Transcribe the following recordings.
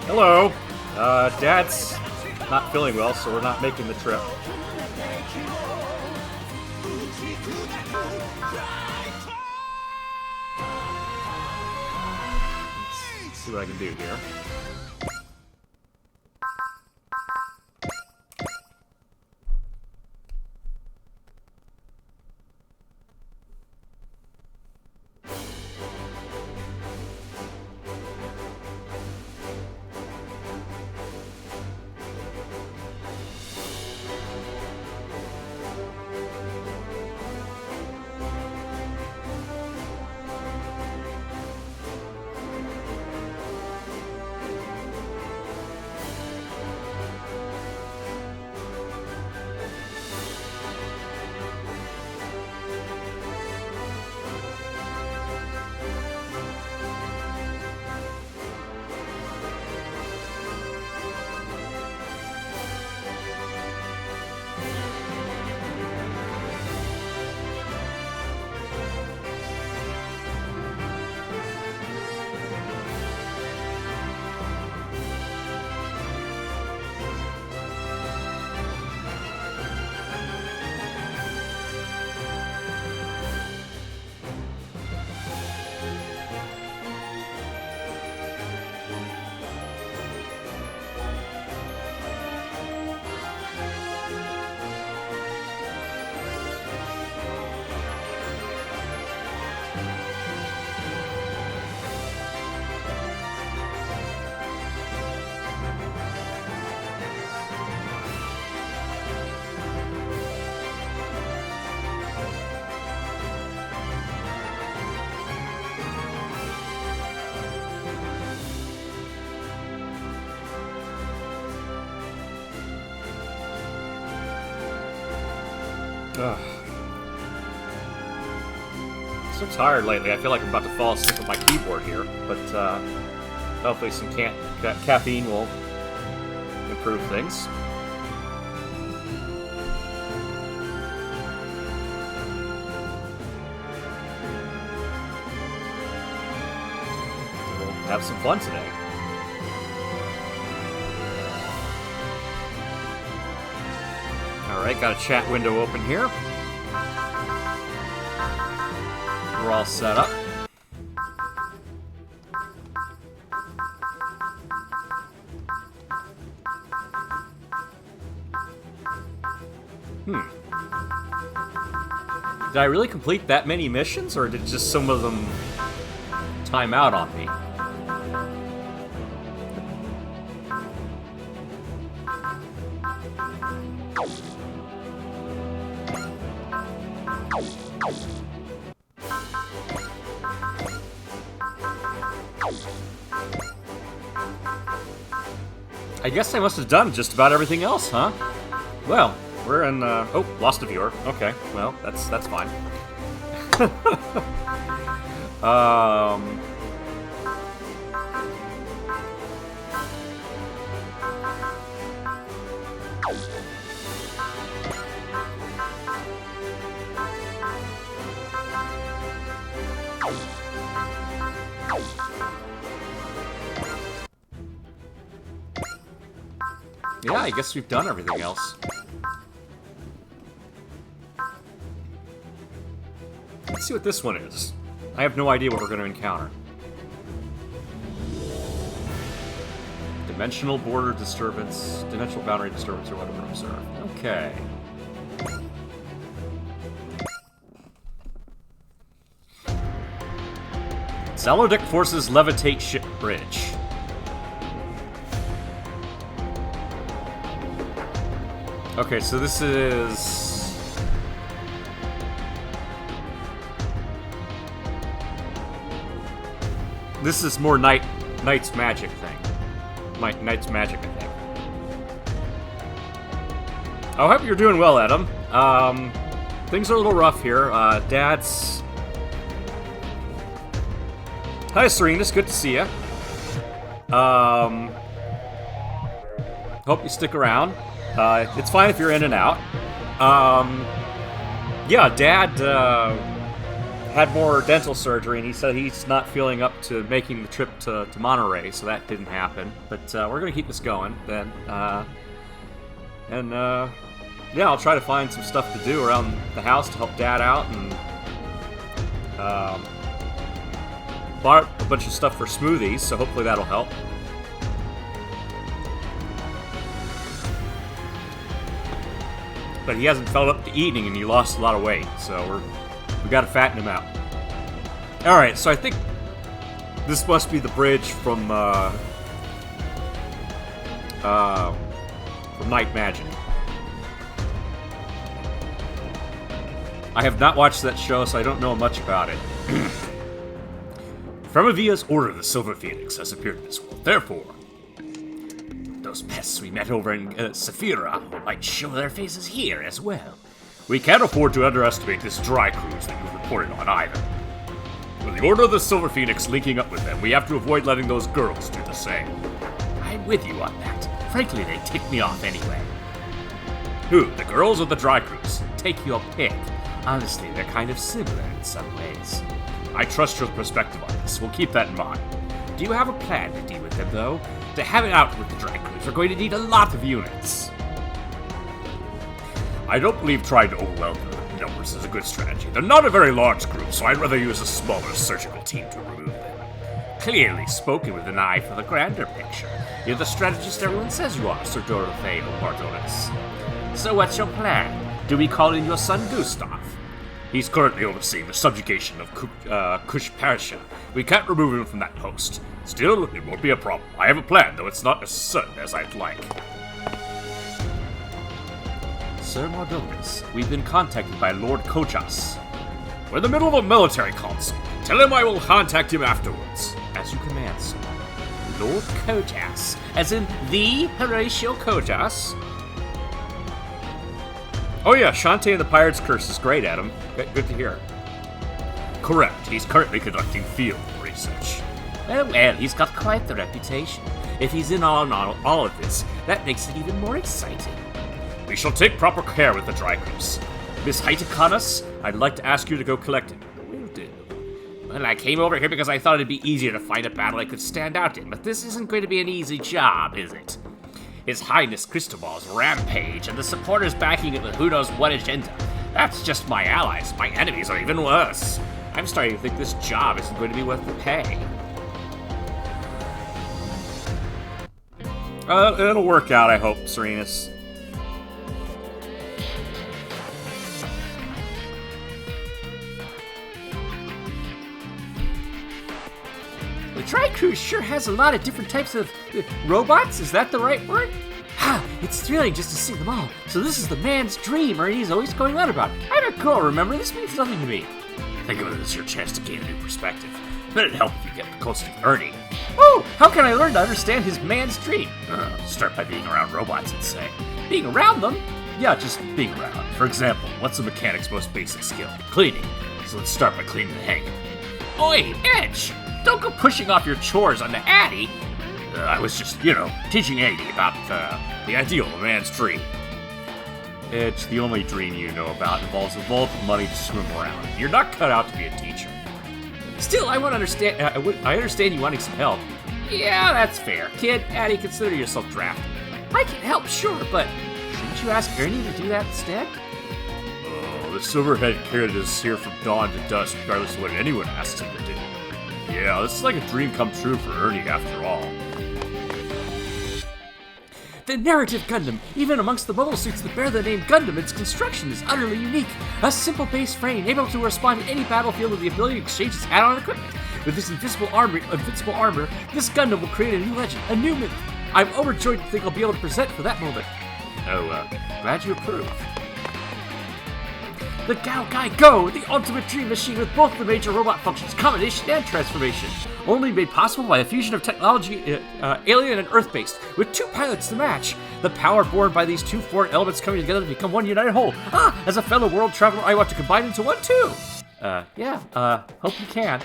Hello. Dad's not feeling well, so we're not making the trip. Let's see what I can do here. Ugh. So tired lately. I feel like I'm about to fall asleep with my keyboard here, but hopefully some caffeine will improve things. We'll have some fun today. Alright, got a chat window open here. We're all set up. Did I really complete that many missions, or did just some of them time out on me? I guess I must have done just about everything else, huh? Well, we're in, oh, lost a viewer. Okay, well, that's fine. Yeah, I guess we've done everything else. Let's see what this one is. I have no idea what we're going to encounter. Dimensional border disturbance, dimensional boundary disturbance, or whatever observed. Okay. Salodic forces levitate ship bridge. Okay, so this is... This is more Knight's Magic thing. Knight's Magic, I think. I hope you're doing well, Adam. Things are a little rough here. Dad's... Hi, Serenus. Good to see you. Hope you stick around. It's fine if you're in and out. Yeah, Dad had more dental surgery, and he said he's not feeling up to making the trip to Monterey, so that didn't happen. But we're going to keep this going then. Yeah, I'll try to find some stuff to do around the house to help Dad out, and bought a bunch of stuff for smoothies, so hopefully that'll help. But he hasn't felt up to eating, and he lost a lot of weight, so we got to fatten him out. All right, so I think this must be the bridge from Night Magic. I have not watched that show, so I don't know much about it. Fremavia's order, the Silver Phoenix, has appeared in this world. Therefore, those pests we met over in Saphira might show their faces here as well. We can't afford to underestimate this dry cruise that you've reported on either. With the Order of the Silver Phoenix linking up with them, we have to avoid letting those girls do the same. I'm with you on that. Frankly, they tick me off anyway. Who, the girls or the dry cruise? Take your pick. Honestly, they're kind of similar in some ways. I trust your perspective on this. We'll keep that in mind. Do you have a plan to deal with them, though? To have it out with the dry cruise, we're going to need a lot of units. I don't believe trying to overwhelm them with numbers is a good strategy. They're not a very large group, so I'd rather use a smaller surgical team to remove them. Clearly spoken with an eye for the grander picture. You're the strategist everyone says you are, Sir Dorothea Mardonis. So what's your plan? Do we call in your son Gustav? He's currently overseeing the subjugation of Kush Parsha. We can't remove him from that post. Still, it won't be a problem. I have a plan, though it's not as certain as I'd like. Sir Mardonis, we've been contacted by Lord Kojas. We're in the middle of a military council. Tell him I will contact him afterwards. As you command, sir. Lord Kojas, as in the Horatio Kojas? Oh yeah, Shantae and the Pirate's Curse is great, Adam. Good to hear. Correct. He's currently conducting field research. Well, he's got quite the reputation. If he's in on all of this, that makes it even more exciting. We shall take proper care with the dry cruise. Miss Haitakanas, I'd like to ask you to go collect him. Will do. Well, I came over here because I thought it'd be easier to find a battle I could stand out in, but this isn't going to be an easy job, is it? His Highness Cristobal's rampage, and the supporters backing it with who knows what agenda. That's just my allies. My enemies are even worse. I'm starting to think this job isn't going to be worth the pay. It'll work out, I hope, Serenus. The Dry Cruise sure has a lot of different types of robots, is that the right word? Ah, it's thrilling just to see them all. So this is the man's dream Ernie's always going on about. I'm a girl, remember? This means nothing to me. Think of it as your chance to gain a new perspective. But it'd help if you get close to Ernie. Oh, how can I learn to understand his man's dream? Start by being around robots, I'd say. Being around them? Yeah, just being around. For example, what's a mechanic's most basic skill? Cleaning. So let's start by cleaning the hangar. Oi, Edge! Don't go pushing off your chores on the Addy. I was just, teaching Addy about the ideal of a man's dream. Edge, the only dream you know about involves a vault of money to swim around. You're not cut out to be a teacher. Still, I want to understand. I understand you wanting some help. Yeah, that's fair. Kid, Addy, consider yourself drafted. I can help, sure, but shouldn't you ask Ernie to do that instead? Oh, the Silverhead Kid is here from dawn to dusk, regardless of what anyone asks him to do. Yeah, this is like a dream come true for Ernie, after all. The narrative Gundam, even amongst the mobile suits that bear the name Gundam, its construction is utterly unique. A simple base frame, able to respond to any battlefield with the ability to exchange its add-on equipment. With this invincible armor, this Gundam will create a new legend, a new myth. I'm overjoyed to think I'll be able to present for that moment. Oh, glad you approve. The Gao Gai Go, the ultimate dream machine with both the major robot functions, combination and transformation. Only made possible by a fusion of technology, alien and Earth-based, with two pilots to match. The power born by these two foreign elements coming together to become one united whole. As a fellow world traveler, I want to combine into one too. Hope you can.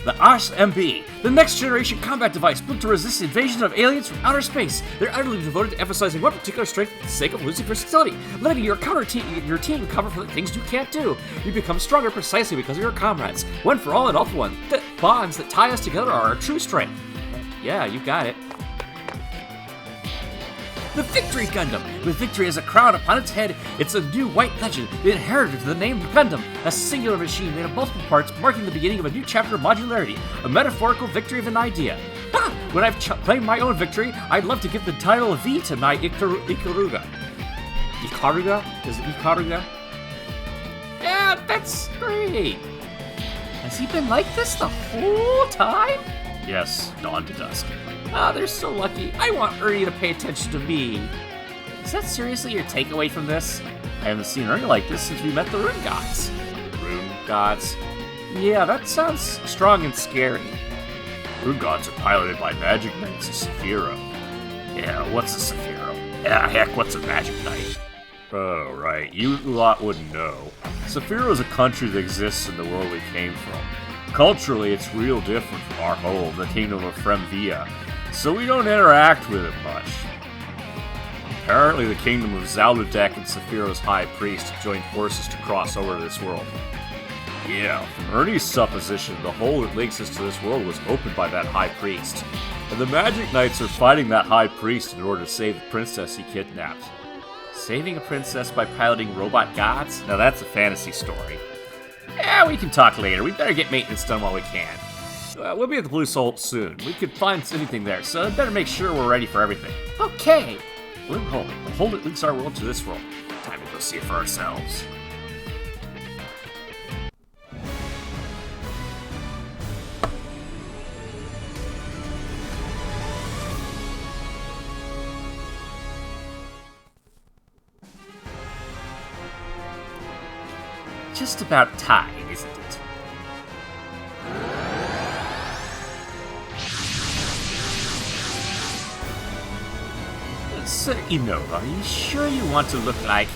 The Ars MB, the next generation combat device built to resist the invasion of aliens from outer space. They're utterly devoted to emphasizing one particular strength for the sake of losing versatility, letting your team cover for the things you can't do. You become stronger precisely because of your comrades. One for all and all for one. The bonds that tie us together are our true strength. Yeah, you got it. The Victory Gundam! With victory as a crown upon its head, it's a new white legend, the inheritor to the name Gundam, a singular machine made of multiple parts marking the beginning of a new chapter of modularity, a metaphorical victory of an idea. When I've claimed my own victory, I'd love to give the title of V to my Ikaruga. Ikaruga? Is it Ikaruga? Yeah, that's great! Has he been like this the whole time? Yes, dawn to dusk. They're so lucky. I want Ernie to pay attention to me. Is that seriously your takeaway from this? I haven't seen Ernie like this since we met the Rune Gods. Rune Gods? Yeah, that sounds strong and scary. Rune Gods are piloted by Magic Knights of Saphira. Yeah, what's a Saphira? Yeah, heck, what's a Magic Knight? Oh, right, you lot wouldn't know. Saphira is a country that exists in the world we came from. Culturally, it's real different from our home, the kingdom of Fremvia, so we don't interact with it much. Apparently, the kingdom of Zaludek and Saphira's high priest have joined forces to cross over to this world. Yeah, from Ernie's supposition, the hole that links us to this world was opened by that high priest, and the Magic Knights are fighting that high priest in order to save the princess he kidnapped. Saving a princess by piloting robot gods? Now that's a fantasy story. Yeah, we can talk later. We better get maintenance done while we can. We'll be at the Blue Soul soon. We could find anything there, so better make sure we're ready for everything. Okay. Blue Hole. The hole that links our world to this world. Time to go see it for ourselves. Just about time, isn't it? Sir Innova, are you sure you want to look like...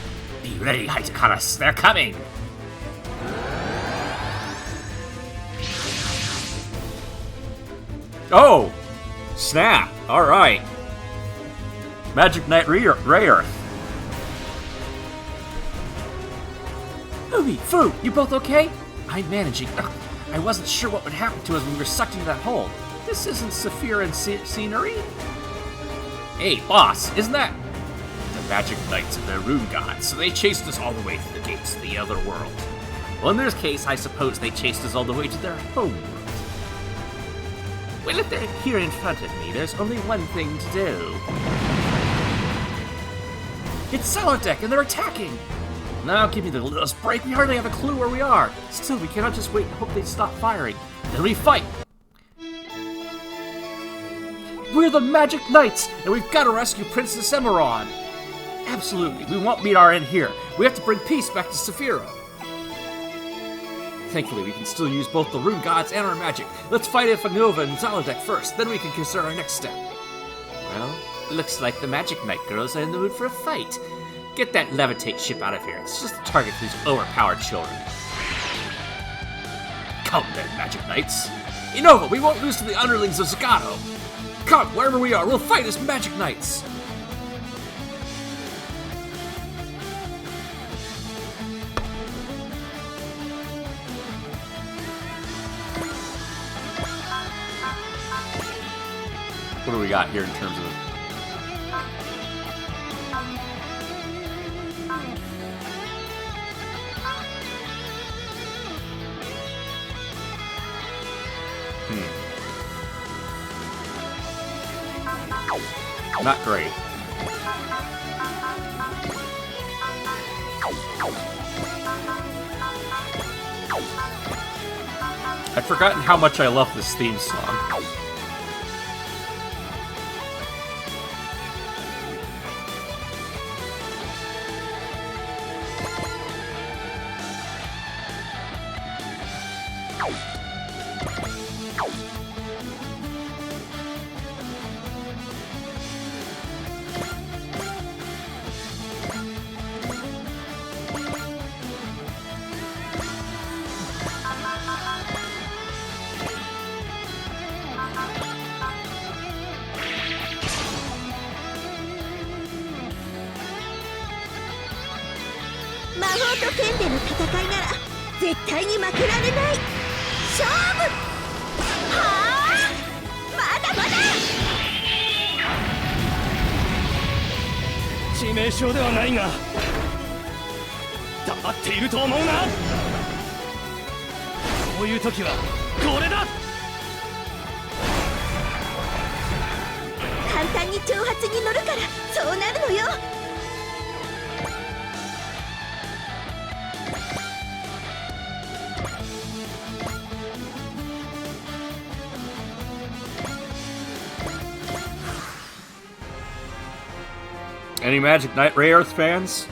Be ready, Haitakaras, they're coming! Oh! Snap! Alright. Magic Knight Ray Earth. Umi, Fu, you both okay? I'm managing. I wasn't sure what would happen to us when we were sucked into that hole. This isn't Saphira and scenery. Hey, boss, isn't that... The Magic Knights and their Rune Gods, so they chased us all the way to the gates of the other world. Well, in their case, I suppose they chased us all the way to their home world. Well, if they're here in front of me, there's only one thing to do. It's Solidec, and they're attacking! Now give me the littlest break, we hardly have a clue where we are. Still, we cannot just wait and hope they stop firing. Then we fight! We're the Magic Knights, and we've got to rescue Princess Emerald. Absolutely, we won't meet our end here. We have to bring peace back to Saphira. Thankfully, we can still use both the Rune Gods and our magic. Let's fight Ifanova and Zalodek first, then we can consider our next step. Well, looks like the Magic Knight girls are in the mood for a fight. Get that levitate ship out of here. It's just a target for these overpowered children. Come then, Magic Knights. Innova, we won't lose to the underlings of Zagato. Come, wherever we are, we'll fight as Magic Knights! What do we got here in terms of... Not great. I'd forgotten how much I love this theme song. 法と剣での戦いなら絶対に負けられない。勝負。はあ、まだまだ。致命傷ではないが黙っていると思うな。こういう時はこれだ。簡単に挑発に乗るからそうなるのよ。Any Magic Knight Ray Earth fans?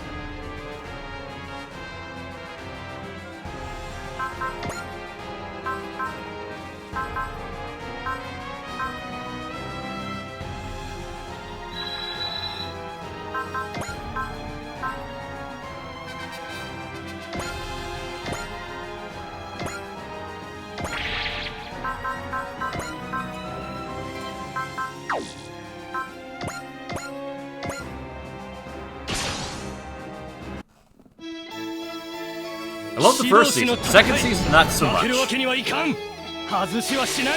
I love the first season. Second season, not so 負けるわ much. けにはいかん。外しはしない。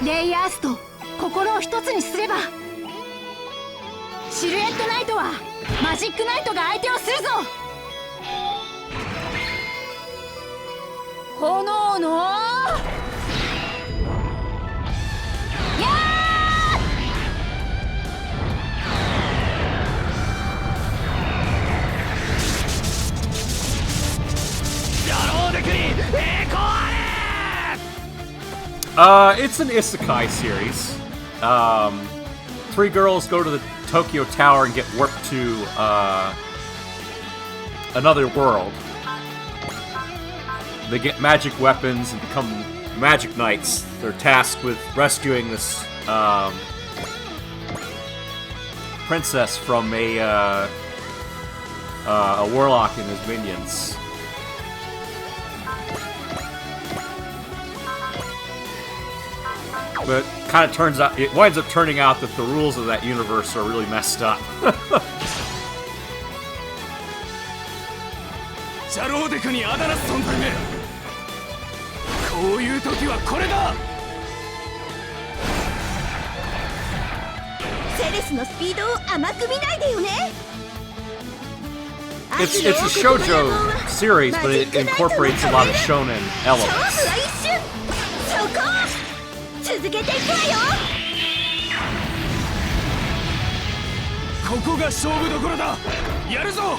レイアースと心を一つにすれば、シルエットナイトはマジックナイトが相手をするぞ。炎のや野郎でくに栄光あれ。 It's an isekai series. Three girls go to the Tokyo Tower and get warped to another world. They get magic weapons and become magic knights. They're tasked with rescuing this princess from a warlock and his minions. But kind of turns out, it winds up turning out that the rules of that universe are really messed up. ジャローデクにあだなす存在め。こういう時はこれだ。セレスのスピードを甘く見ないでよね。 It's a shoujo series, but it incorporates a lot of shonen 勝負 elements. は一瞬。そこ。続けていくわよ。ここが勝負どころだ。やるぞ。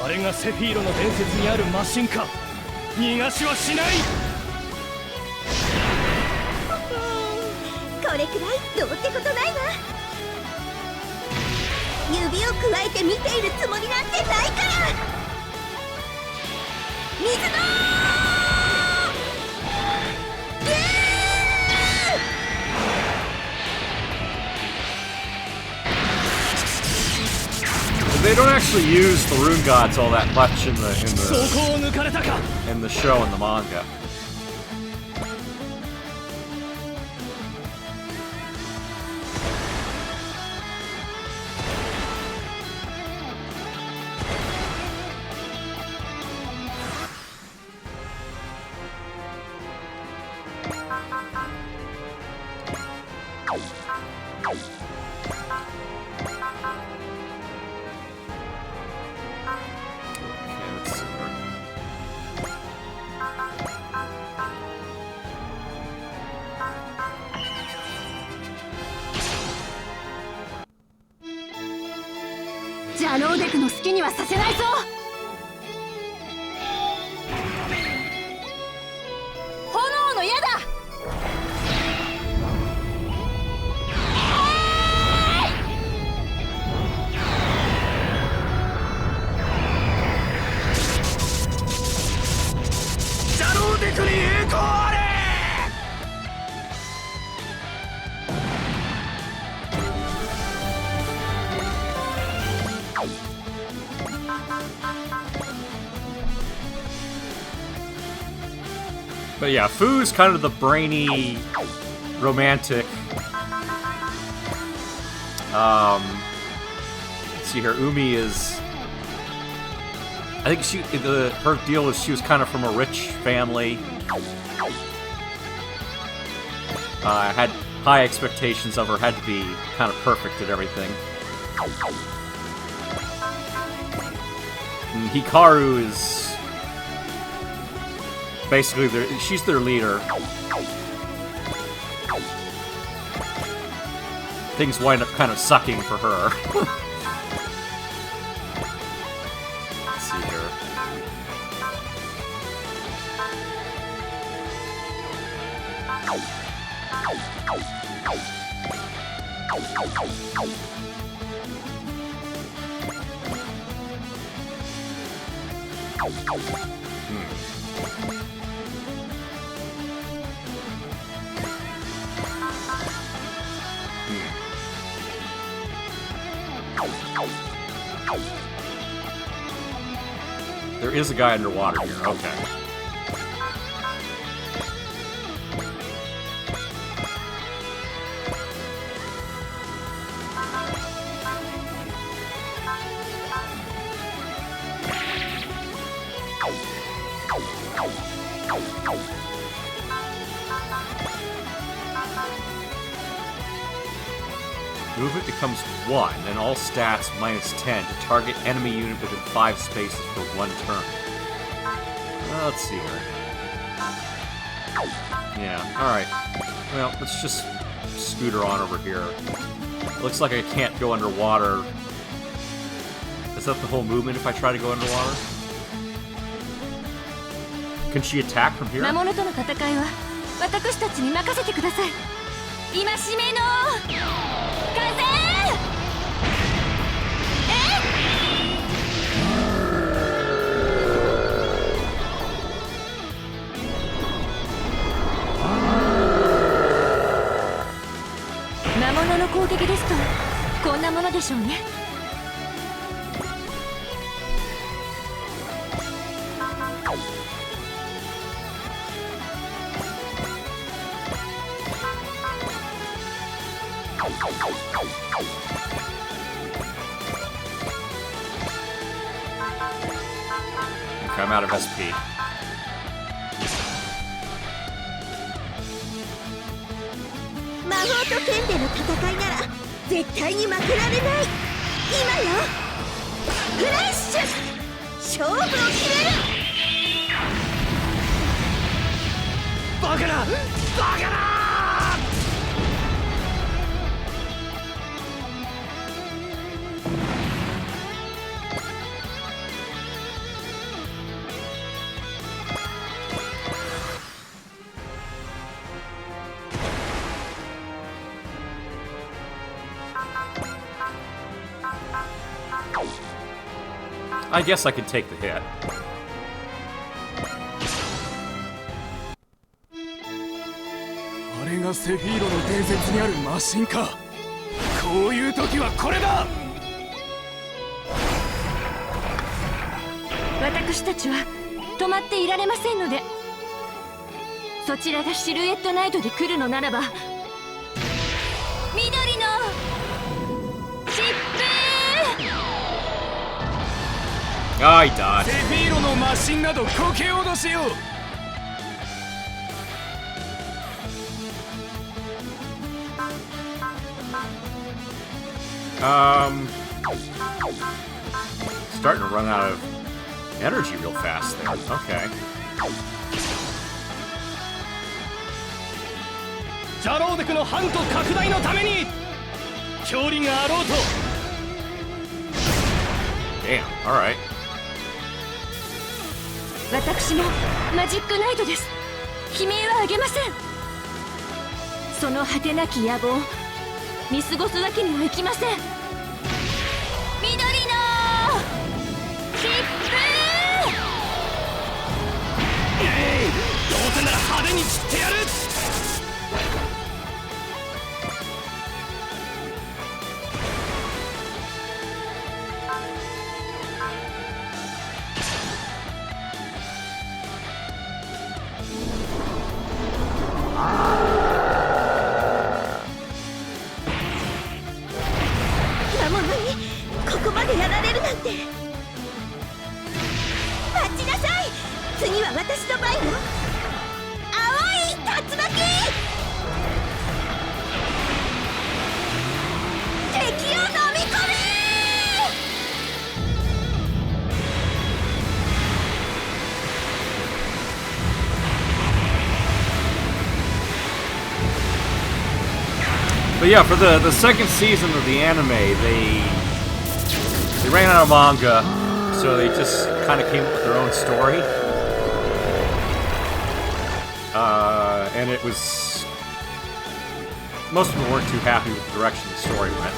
あれがセフィーロの伝説にあるマシンか。逃がしはしない。これくらいどうってことないわ。指をくわえて見ているつもりなんてないから。水のThey don't actually use the rune gods all that much in そこを抜かれたか。 the show and the manga. Okay, let's see here. J ジャローデクの好きにはさせないぞ。炎の矢だ。ジャローデクに栄光あれ。But yeah, Fu's kind of the brainy, romantic. Let's see here. Umi is. I think her deal was she was kind of from a rich family. I had high expectations of her. Had to be kind of perfect at everything. And Hikaru is. Basically, she's their leader. Things wind up kind of sucking for her. Let's see here. There is a guy underwater here. Okay. Movement becomes 1, and all stats -10 to target enemy unit within 5 spaces for 1 turn. Let's see here. Yeah, alright. Well, let's just scooter on over here. Looks like I can't go underwater. Is that the whole movement if I try to go underwater? Can she attack from here? 魔物との戦いは私たちに任せてください。戒めの風。魔物の攻撃ですとこんなものでしょうね。Okay, I'm out of SP. 魔法と剣での戦いなら絶対に負けられない。今よフレッシュ勝負を決める。バカなバカな。I guess I could take the hit. あれがセフィーロの伝説にあるマシンか。こういう時はこれだ。私たちは止まっていられませんので、そちらがシルエットナイトで来るのならば緑の疾風。Ah, he died. セフィーロのマシンなどこけ脅しよ。Starting to run out of energy real fast there. Okay. ジャローデクの半島拡大のために距離があろうと。 Damn, alright. 私もマジックナイトです。悲鳴はあげません。その果てなき野望見過ごすわけにはいきません。緑の疾風。どうせなら派手に散ってやる。こまでやられるなんて。待ちなさい、次は私の番よ。青い竜巻、敵を飲み込め。But yeah, for the second season of the anime, they ran out of manga, so they just kind of came up with their own story. And it was... most of them weren't too happy with the direction the story went.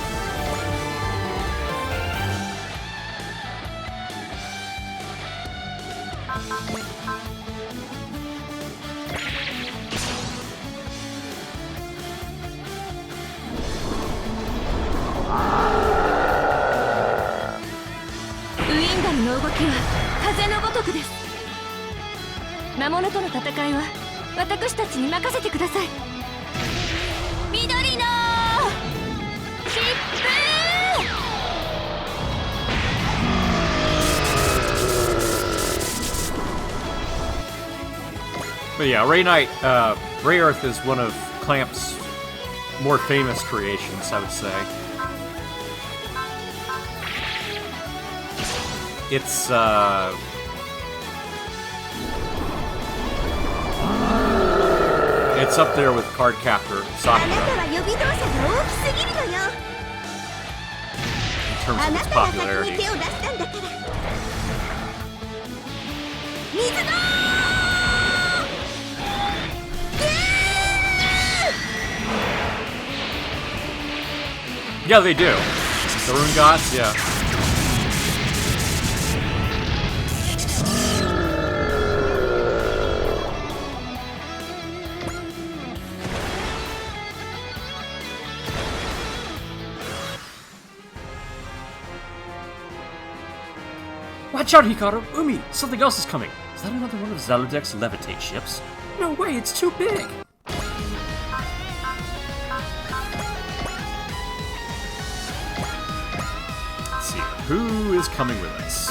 Windam の動きは風のごとくです。魔物との戦いは私たちに任せてください。緑の切符。But yeah, Ray Knight, Ray Earth is one of Clamp's more famous creations, I would say. It's up there with Cardcaptor Sakura in terms of its popularity. Yeah, they do. The Rune Gods, yeah. Watch out, Hikaru! Umi! Something else is coming! Is that another one of Zaludek's levitate ships? No way, it's too big! Let's see, who is coming with us?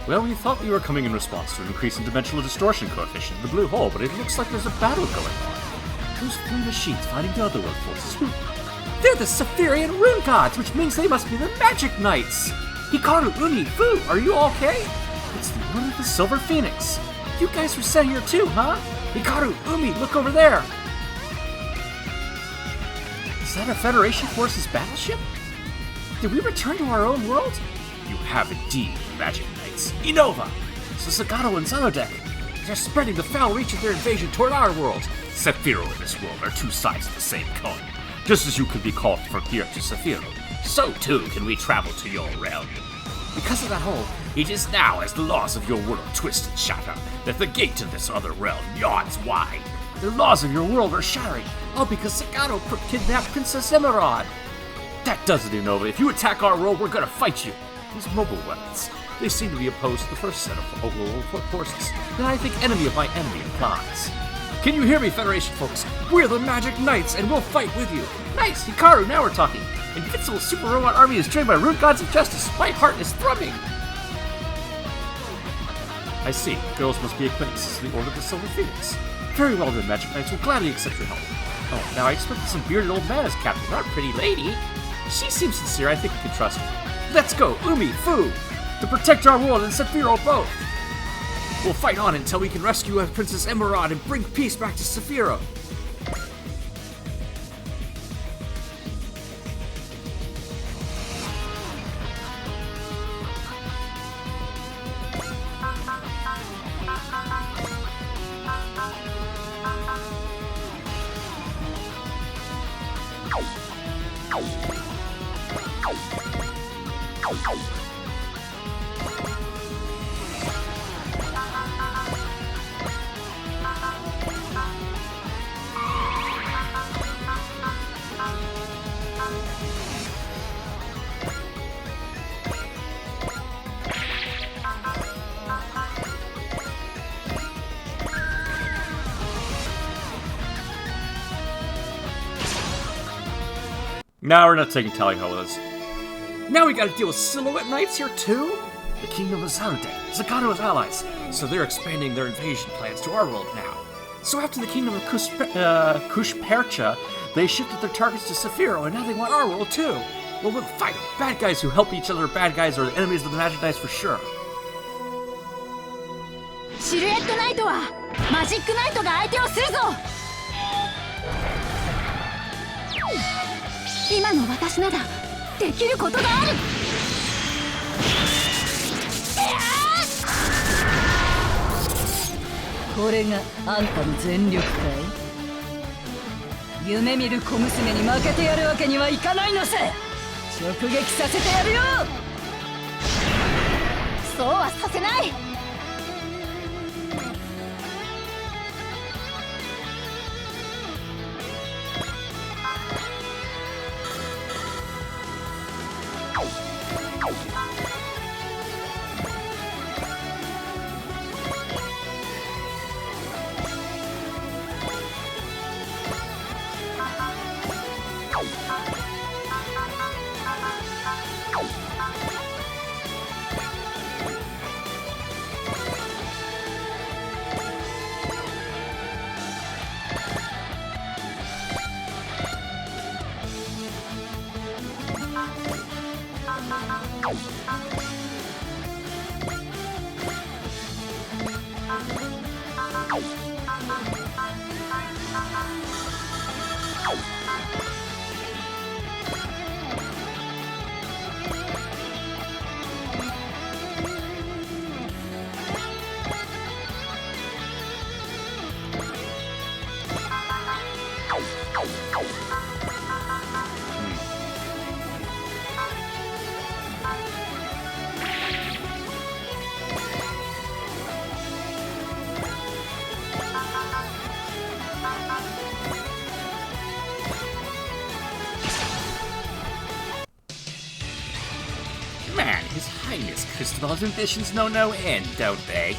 Well, we thought we were coming in response to an increase in dimensional distortion coefficient in the blue hole, but it looks like there's a battle going on. Those three machines fighting the other world forces. They're the Saphirian Rune Gods, which means they must be the Magic Knights! Hikaru, Umi, Fu, are you okay? It's the Order of the Silver Phoenix. You guys were sent here too, huh? Hikaru, Umi, look over there! Is that a Federation Forces battleship? Did we return to our own world? You have indeed, Magic Knights. Enova! Sasagato and Zaludek! They're spreading the foul reach of their invasion toward our world! Saphiro and this world are two sides of the same coin. Just as you can be called from here to Saphiro, so too can we travel to your realm. Because of that hole, it is now as the laws of your world twist and shatter, that the gate to this other realm yawns wide. The laws of your world are shattering, all because Sagato kidnapped Princess Emerald! That does it, Enova. If you attack our world, we're gonna fight you. These mobile weapons, they seem to be opposed to the first set of overworld forces. Then I think enemy of my enemy applies. Can you hear me, Federation folks? We're the Magic Knights, and we'll fight with you. Nice, Hikaru, now we're talking. Invincible Super Robot Army is trained by Rune Gods of Justice. My heart is thrumming. I see. Girls must be acquaintances to the Order of the Silver Phoenix. Very well then, Magic Knights will gladly accept your help. Oh, now I expected some bearded old man as captain, not a pretty lady. She seems sincere, I think we can trust her. Let's go, Umi, Fu, to protect our world and Saphiro both. We'll fight on until we can rescue Princess Emerald and bring peace back to Saphiro. No, we're not taking Tally Ho with us. Now we gotta deal with Silhouette Knights here too? The Kingdom of Zarde, Zakato's allies, so they're expanding their invasion plans to our world now. So after the Kingdom of Kushpercha, they shifted their targets to Saphiro, and now they want our world too. Well, we'll fight them. Bad guys who help each other, bad guys are the enemies of the Magic Knights for sure. シルエットナイトはマジックナイトが相手をするぞ。今の私ならできることがある。これがあんたの全力かい？夢見る小娘に負けてやるわけにはいかないのさ。直撃させてやるよ。そうはさせない。Man, His Highness Cristobal's ambitions know no end, don't they?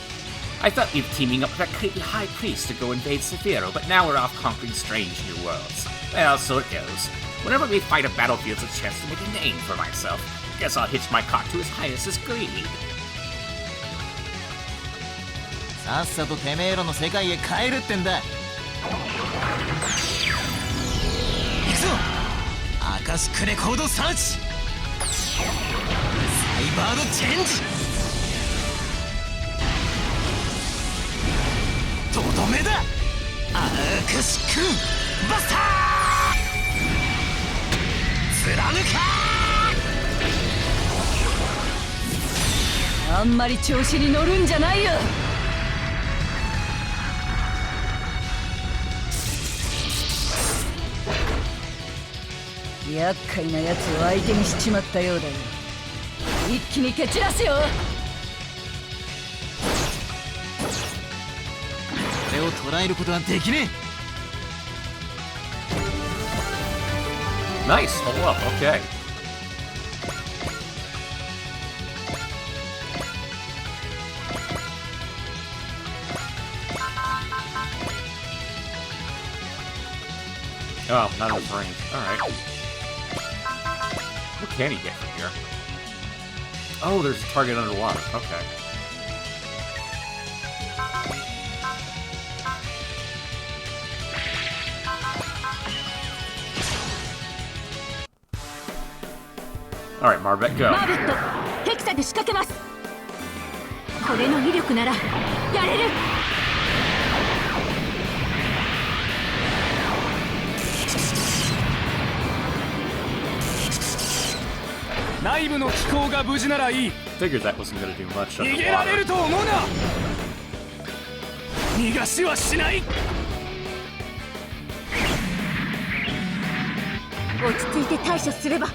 I thought we were teaming up with that creepy High Priest to go invade Saphiro, but now we're off conquering strange new worlds. Well, so it goes. Whenever we fight a battlefield, it's a chance to make a name for myself. Guess I'll hitch my cart to His Highness's greed. さっさとてめえらの世界へ帰るってんだ。行くぞアカシックレコードサーチ、サイバードチェンジ、とどめだアカシックバスター、貫かあんまり調子に乗るんじゃないよ。厄介なやつを相手にしちまったようだよ。一気に蹴散らすよ。これを捉えることはできねえ。 Nice, hold up, okay. Oh, not enough range. Alright. What can he get from here? Oh, there's a target underwater. Okay. Alright, Marvet, go. マーベットヘキサで仕掛けます。これの威力ならやれる。内部の機構が無事ならいい。 Figured that wasn't gonna do much 逃げられ underwater. ると思うな。逃がしはしない。落ち着いて対処すれば。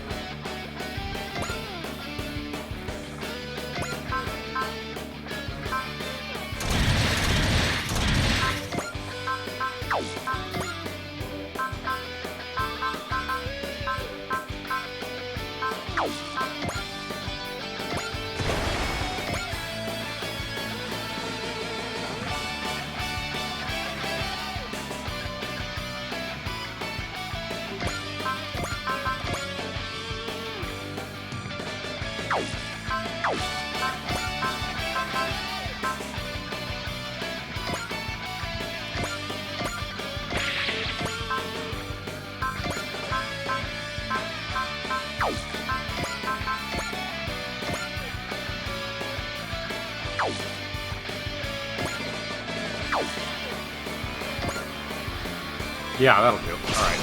Yeah, that'll do. Alright.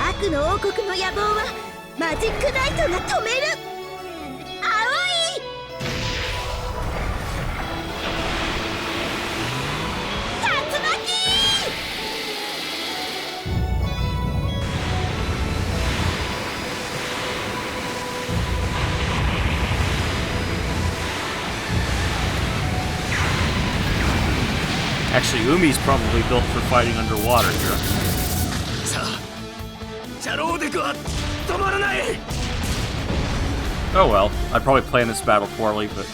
悪の王国の野望はマジックナイトが止める。青い竜巻。 Actually, Umi's probably built for fighting underwater here. さあチャローデクは止まらない。 Oh well, I'd probably plan this battle poorly, but...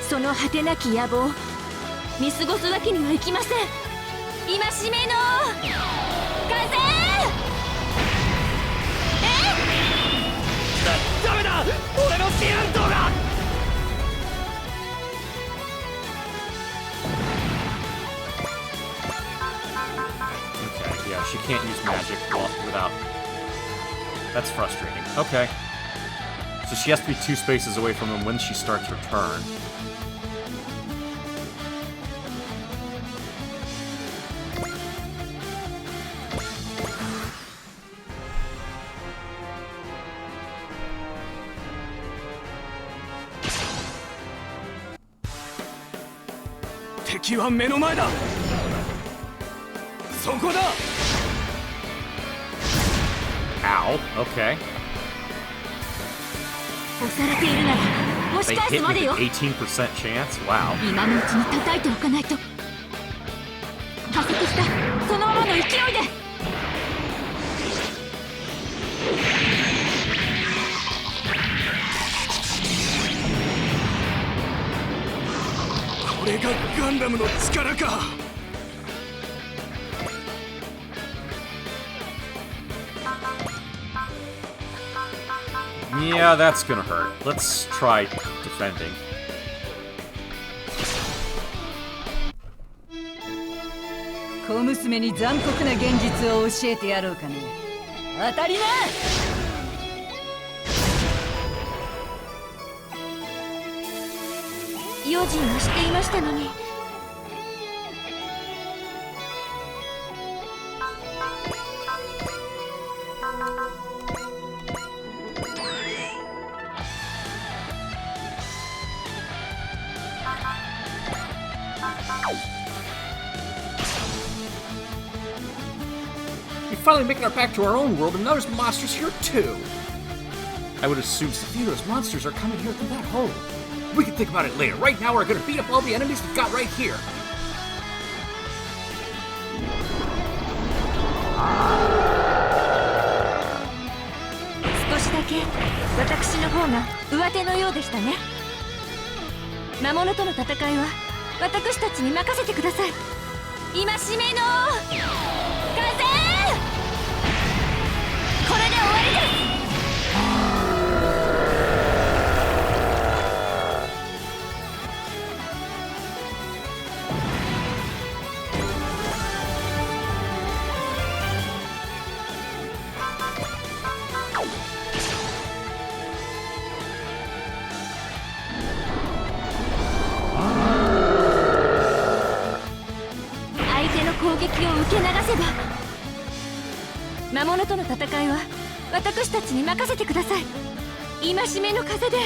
その果てなき野望見過ごすわけにはいきません。戒めの風。ダメだ俺のシアントが。 Okay, yeah, she can't use magic without... That's frustrating. Okay. So she has to be 2 spaces away from him when she starts her turn.「敵は目の前だ。そこだ。 Ow. Okay. 押されているなら押し They 返 hit すま me で with よ。 18% chance? Wow. 今のうちに叩いておかないと。加速したそのままの勢いで。これがガンダムの力か。 Yeah, that's gonna hurt. Let's try defending. 小娘に残酷な現実を教えてやろうかね。当たりな。用心はしていましたのに。We're finally making our back to our own world, and now there's monsters here too. I would assume so. Those monsters are coming here through that hole. We can think about it later. Right now, we're gonna beat up all the enemies we've got right here. 少しだけ私の方が上手のようでしたね。魔物との戦いは私たちに任せてください。戒めの風。これで終わりです。 相手の攻撃を受け流せば魔物との戦いは私たちに任せてください。戒めの風で。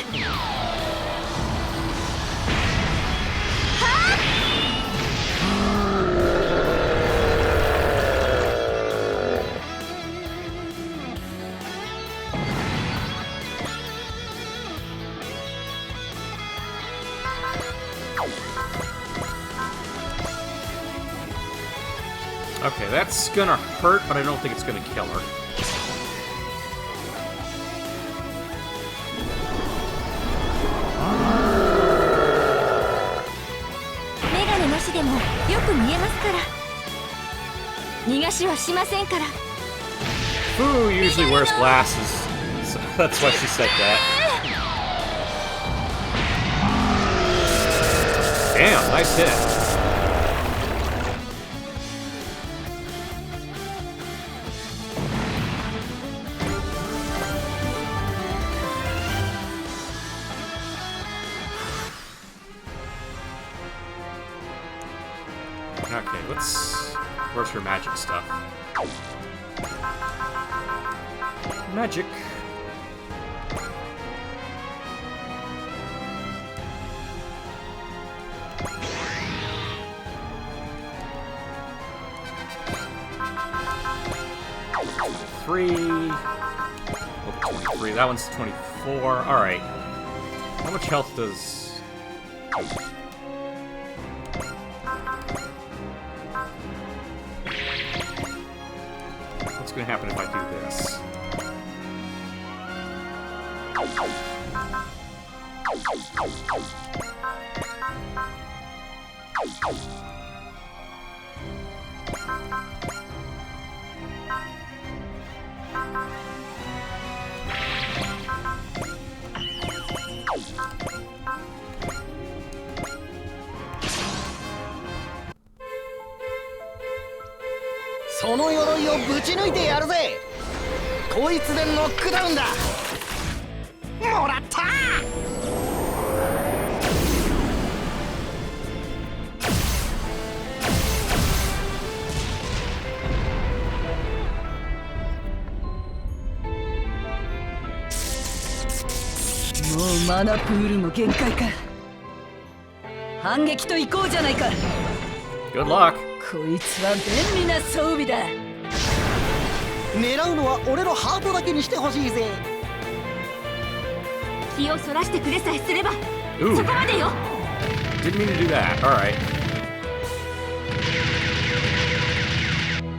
Okay, that's gonna hurt, but I don't think it's gonna kill her. メガネなしでもよく見えますから。逃がしはしませんから。 Who usually wears glasses, so that's why she said that. Damn, nice hit. Okay, let's... Where's her magic stuff? Magic. Three. Oh, 23. That one's 24. Alright. How much health does... What's gonna happen if I do this? So の鎧をぶち抜いてやるぜ。こいつでノックダウンだ。もらった。もうマナプールも限界か。反撃と行こうじゃないか。 Good luck. こいつは便利な装備だ。狙うのは俺のハートだけにしてほしいぜ。気をそらしてくれさえすれば Ooh. そこまでよ。 Didn't mean to do that. Alright.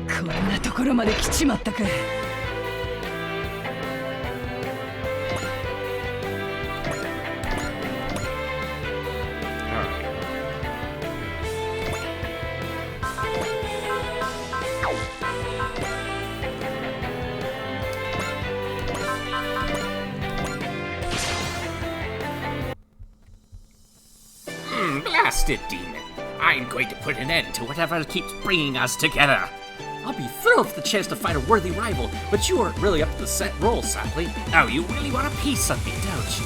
こんなところまで来ちまったか。 Blasted demon! I'm going to put an end to whatever keeps bringing us together. I'll be thrilled for the chance to fight a worthy rival, but you aren't really up to the set role, sadly. Oh, you really want a piece of me, don't you?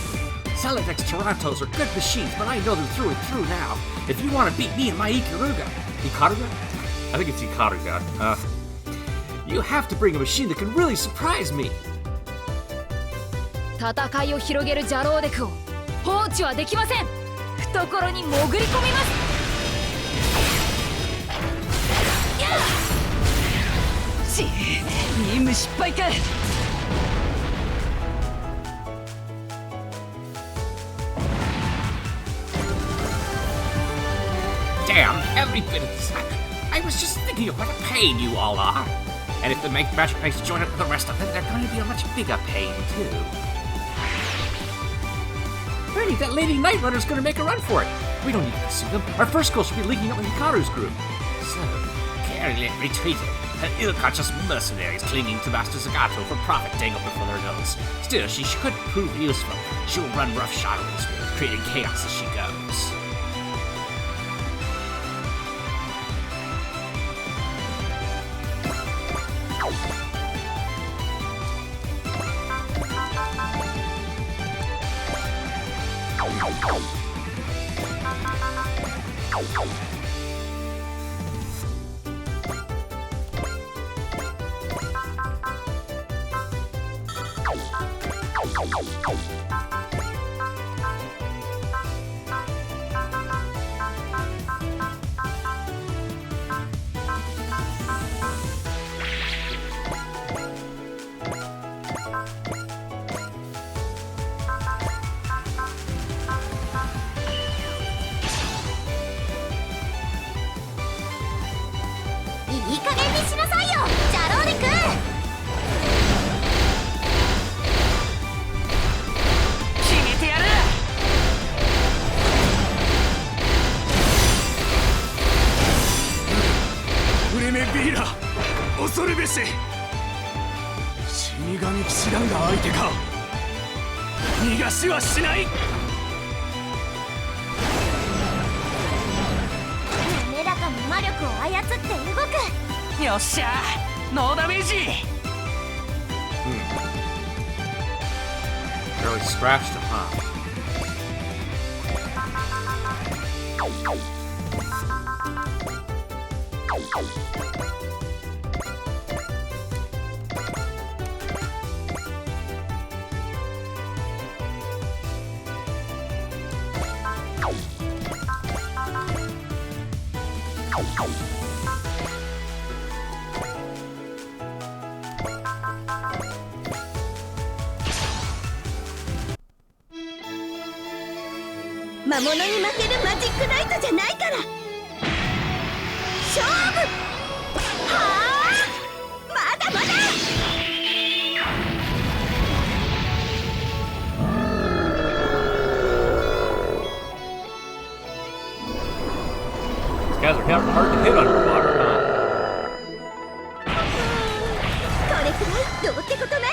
Celodex Torontos are good machines, but I know them through and through now. If you want to beat me and my Ikaruga... Ikaruga? I think it's Ikaruga. You have to bring a machine that can really surprise me. 戦いを広げるジャローデクを放置はできません。懐に潜り込みます。ち、任務失敗か。 Damn, every bit of this. I was just thinking of what a pain you all are. And if the magic knights join up with the rest of them, they're going to be a much bigger pain, too. Bernie, that Lady Night Runner's going to make a run for it. We don't need to pursue them. Our first goal should be linking up with Hikaru's group. So, carefully retreated. An ill-conscious mercenaries clinging to Master Zagato for profit dangled before their nose. Still, she could prove useful. She'll run roughshod on this world, creating chaos as she goes. 生めビーラ恐るべし。死神騎士団が相手か。逃がしはしない。滑らかに魔力を操って動く。よっしゃノーダメージ。Really scratched him, huh? Ow! 魔物に負けるマジックナイトじゃないから勝負はあまだまだThese guys are hard to hit underwater, huh? これくらいどうってことないわ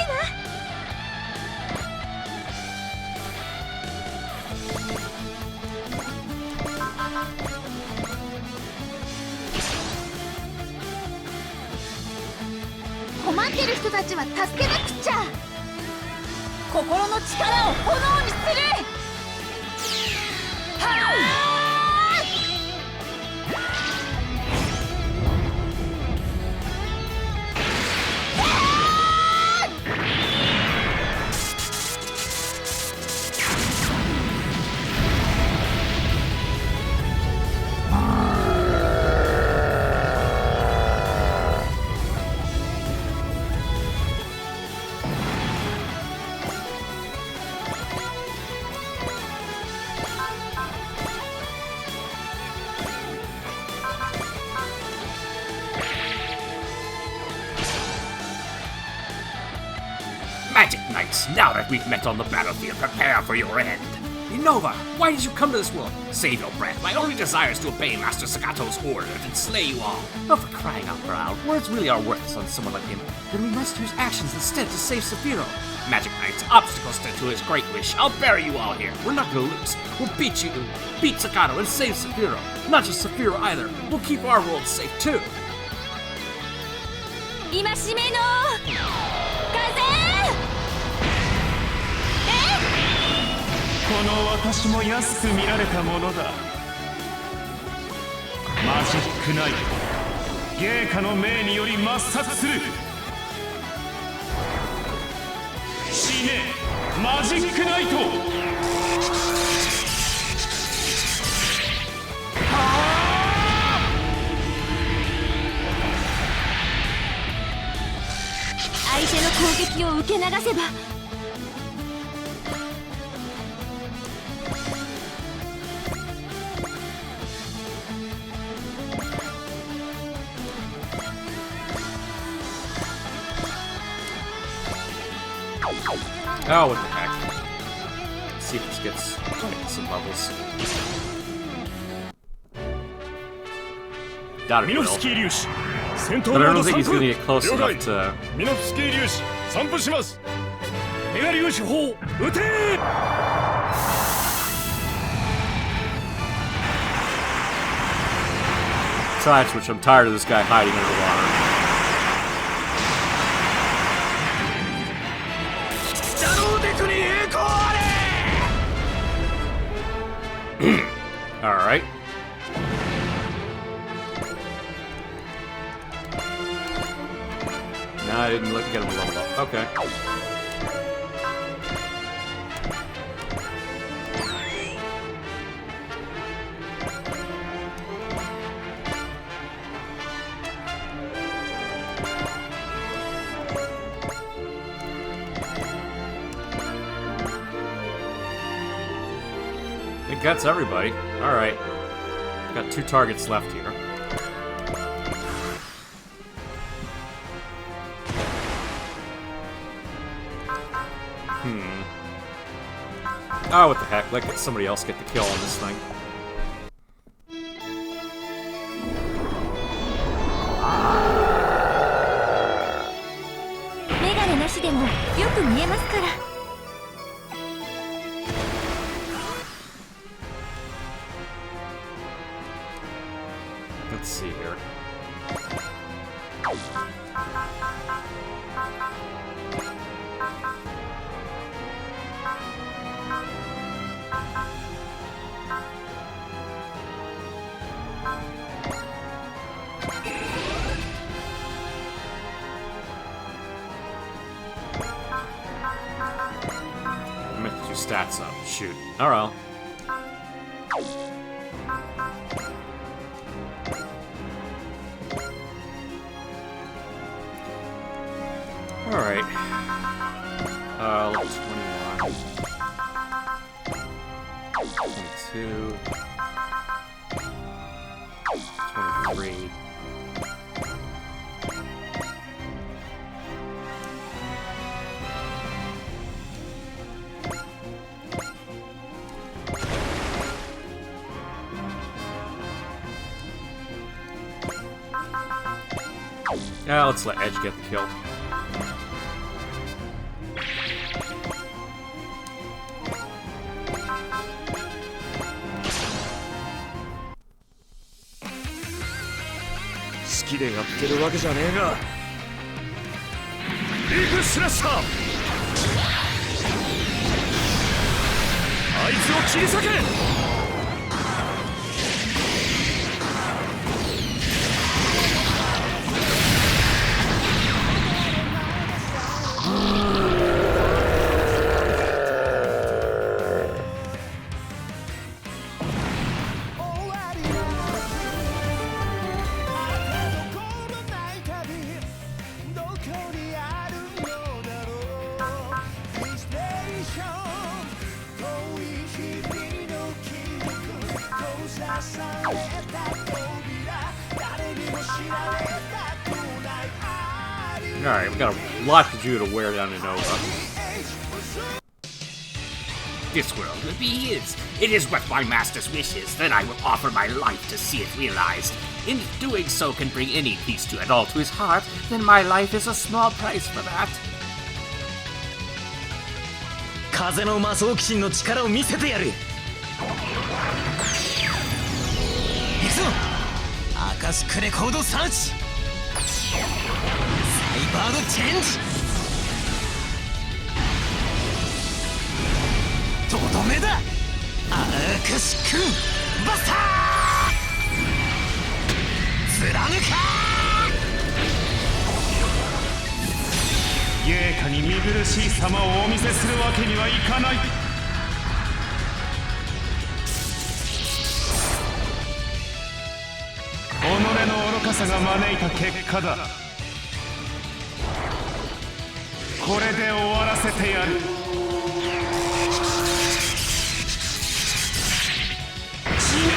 困ってる人たちは助けなくちゃ心の力を炎にするMagic Knights, now that we've met on the battlefield, prepare for your end. Unova, why did you come to this world? Save your breath. My only desire is to obey Master Sagato's orders and slay you all. Oh, for crying out loud, words really are worthless on someone like him. Then we must use actions instead to save Saphiro. Magic Knights, obstacles to his great wish. I'll bury you all here. We're not gonna lose. We'll beat you, beat Sagato, and save Saphiro. Not just Saphiro either. We'll keep our world safe too. 戒めの風この私も安く見られたものだ。マジックナイト、芸家の命により抹殺する。死ね、マジックナイト。相手の攻撃を受け流せばOh, what the heck. Let's see if this gets some levels. Doubt it ミノフ will. スキー粒子戦闘 But モ I ード don't think 3 he's gonna 分 get close 了解 enough to... ミノフスキー粒子散布します。メガ粒子砲撃てー。 Besides which, I'm tired of this guy hiding underwater. ダローデクに栄光あれ。 Alright. No, I didn't get him leveled up. Okay. I think that's everybody. Alright. Got 2 targets left here. Oh, what the heck. Let somebody else get the kill on this thing. く見えますから。Let's see here. I meant to do stats up. Shoot. Oh well. Alright. Level 21. 22. 23. Yeah, let's let Edge get the kill. Ski でやってるわけじゃねえが。ビッグスラッシャー。あいつを切り裂け。Alright, we've got a lot to do to wear down Nova. This world will be his. It is what my master's wishes, that I will offer my life to see it realized. In doing so can bring any peace to at all to his heart, then my life is a small price for that. 風の魔装騎士の力を見せてやる。行くぞ。アカシックレコードサーチ。サイバードチェンジ。とどめだ。アカシックバスター。貫か。芸家に見苦しい様をお見せするわけにはいかない。己の愚かさが招いた結果だ。これで終わらせてやる。死ね！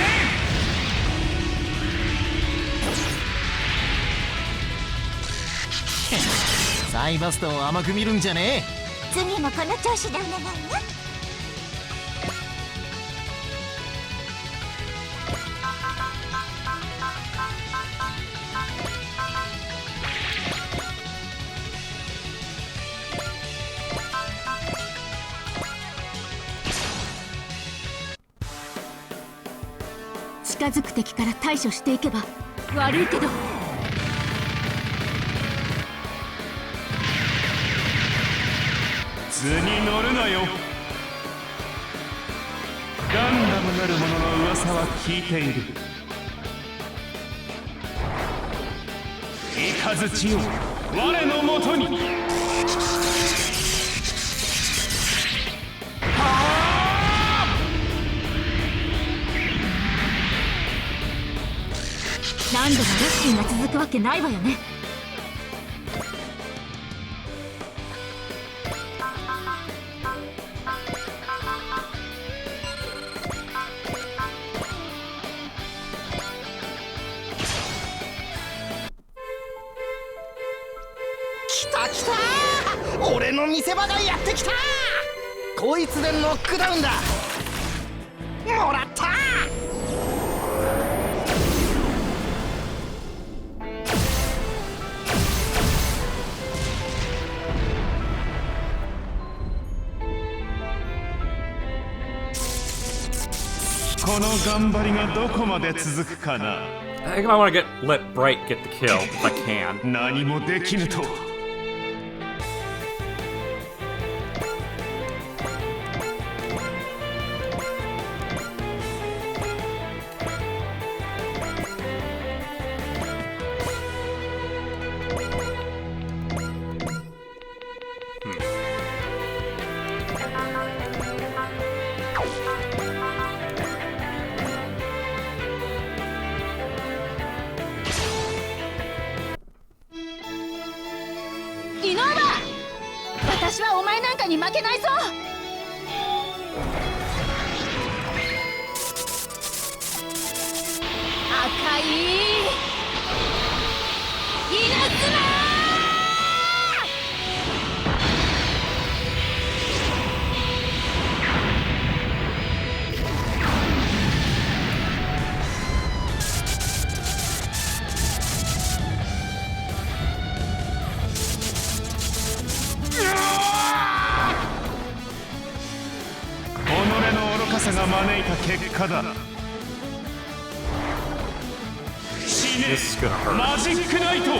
サイバストを甘く見るんじゃねえ。次もこの調子でお願いね。近づく敵から対処していけば悪いけど。図に乗るなよ。ガンダムなるものの噂は聞いている。雷よ、我のもとに。何度もレッキーが続くわけないわよね。来た来た。俺の見せ場がやってきた。こいつでノックダウンだ。もらった。この頑張りがどこまで続くかな。 I think I want to let Bright get the kill if I can. 何もできぬと。 イノーバ、私はお前なんかに負けないぞ。赤い稲妻。 己の愚かさが招いた結果だ。死ね This is gonna hurt. マジックナイト。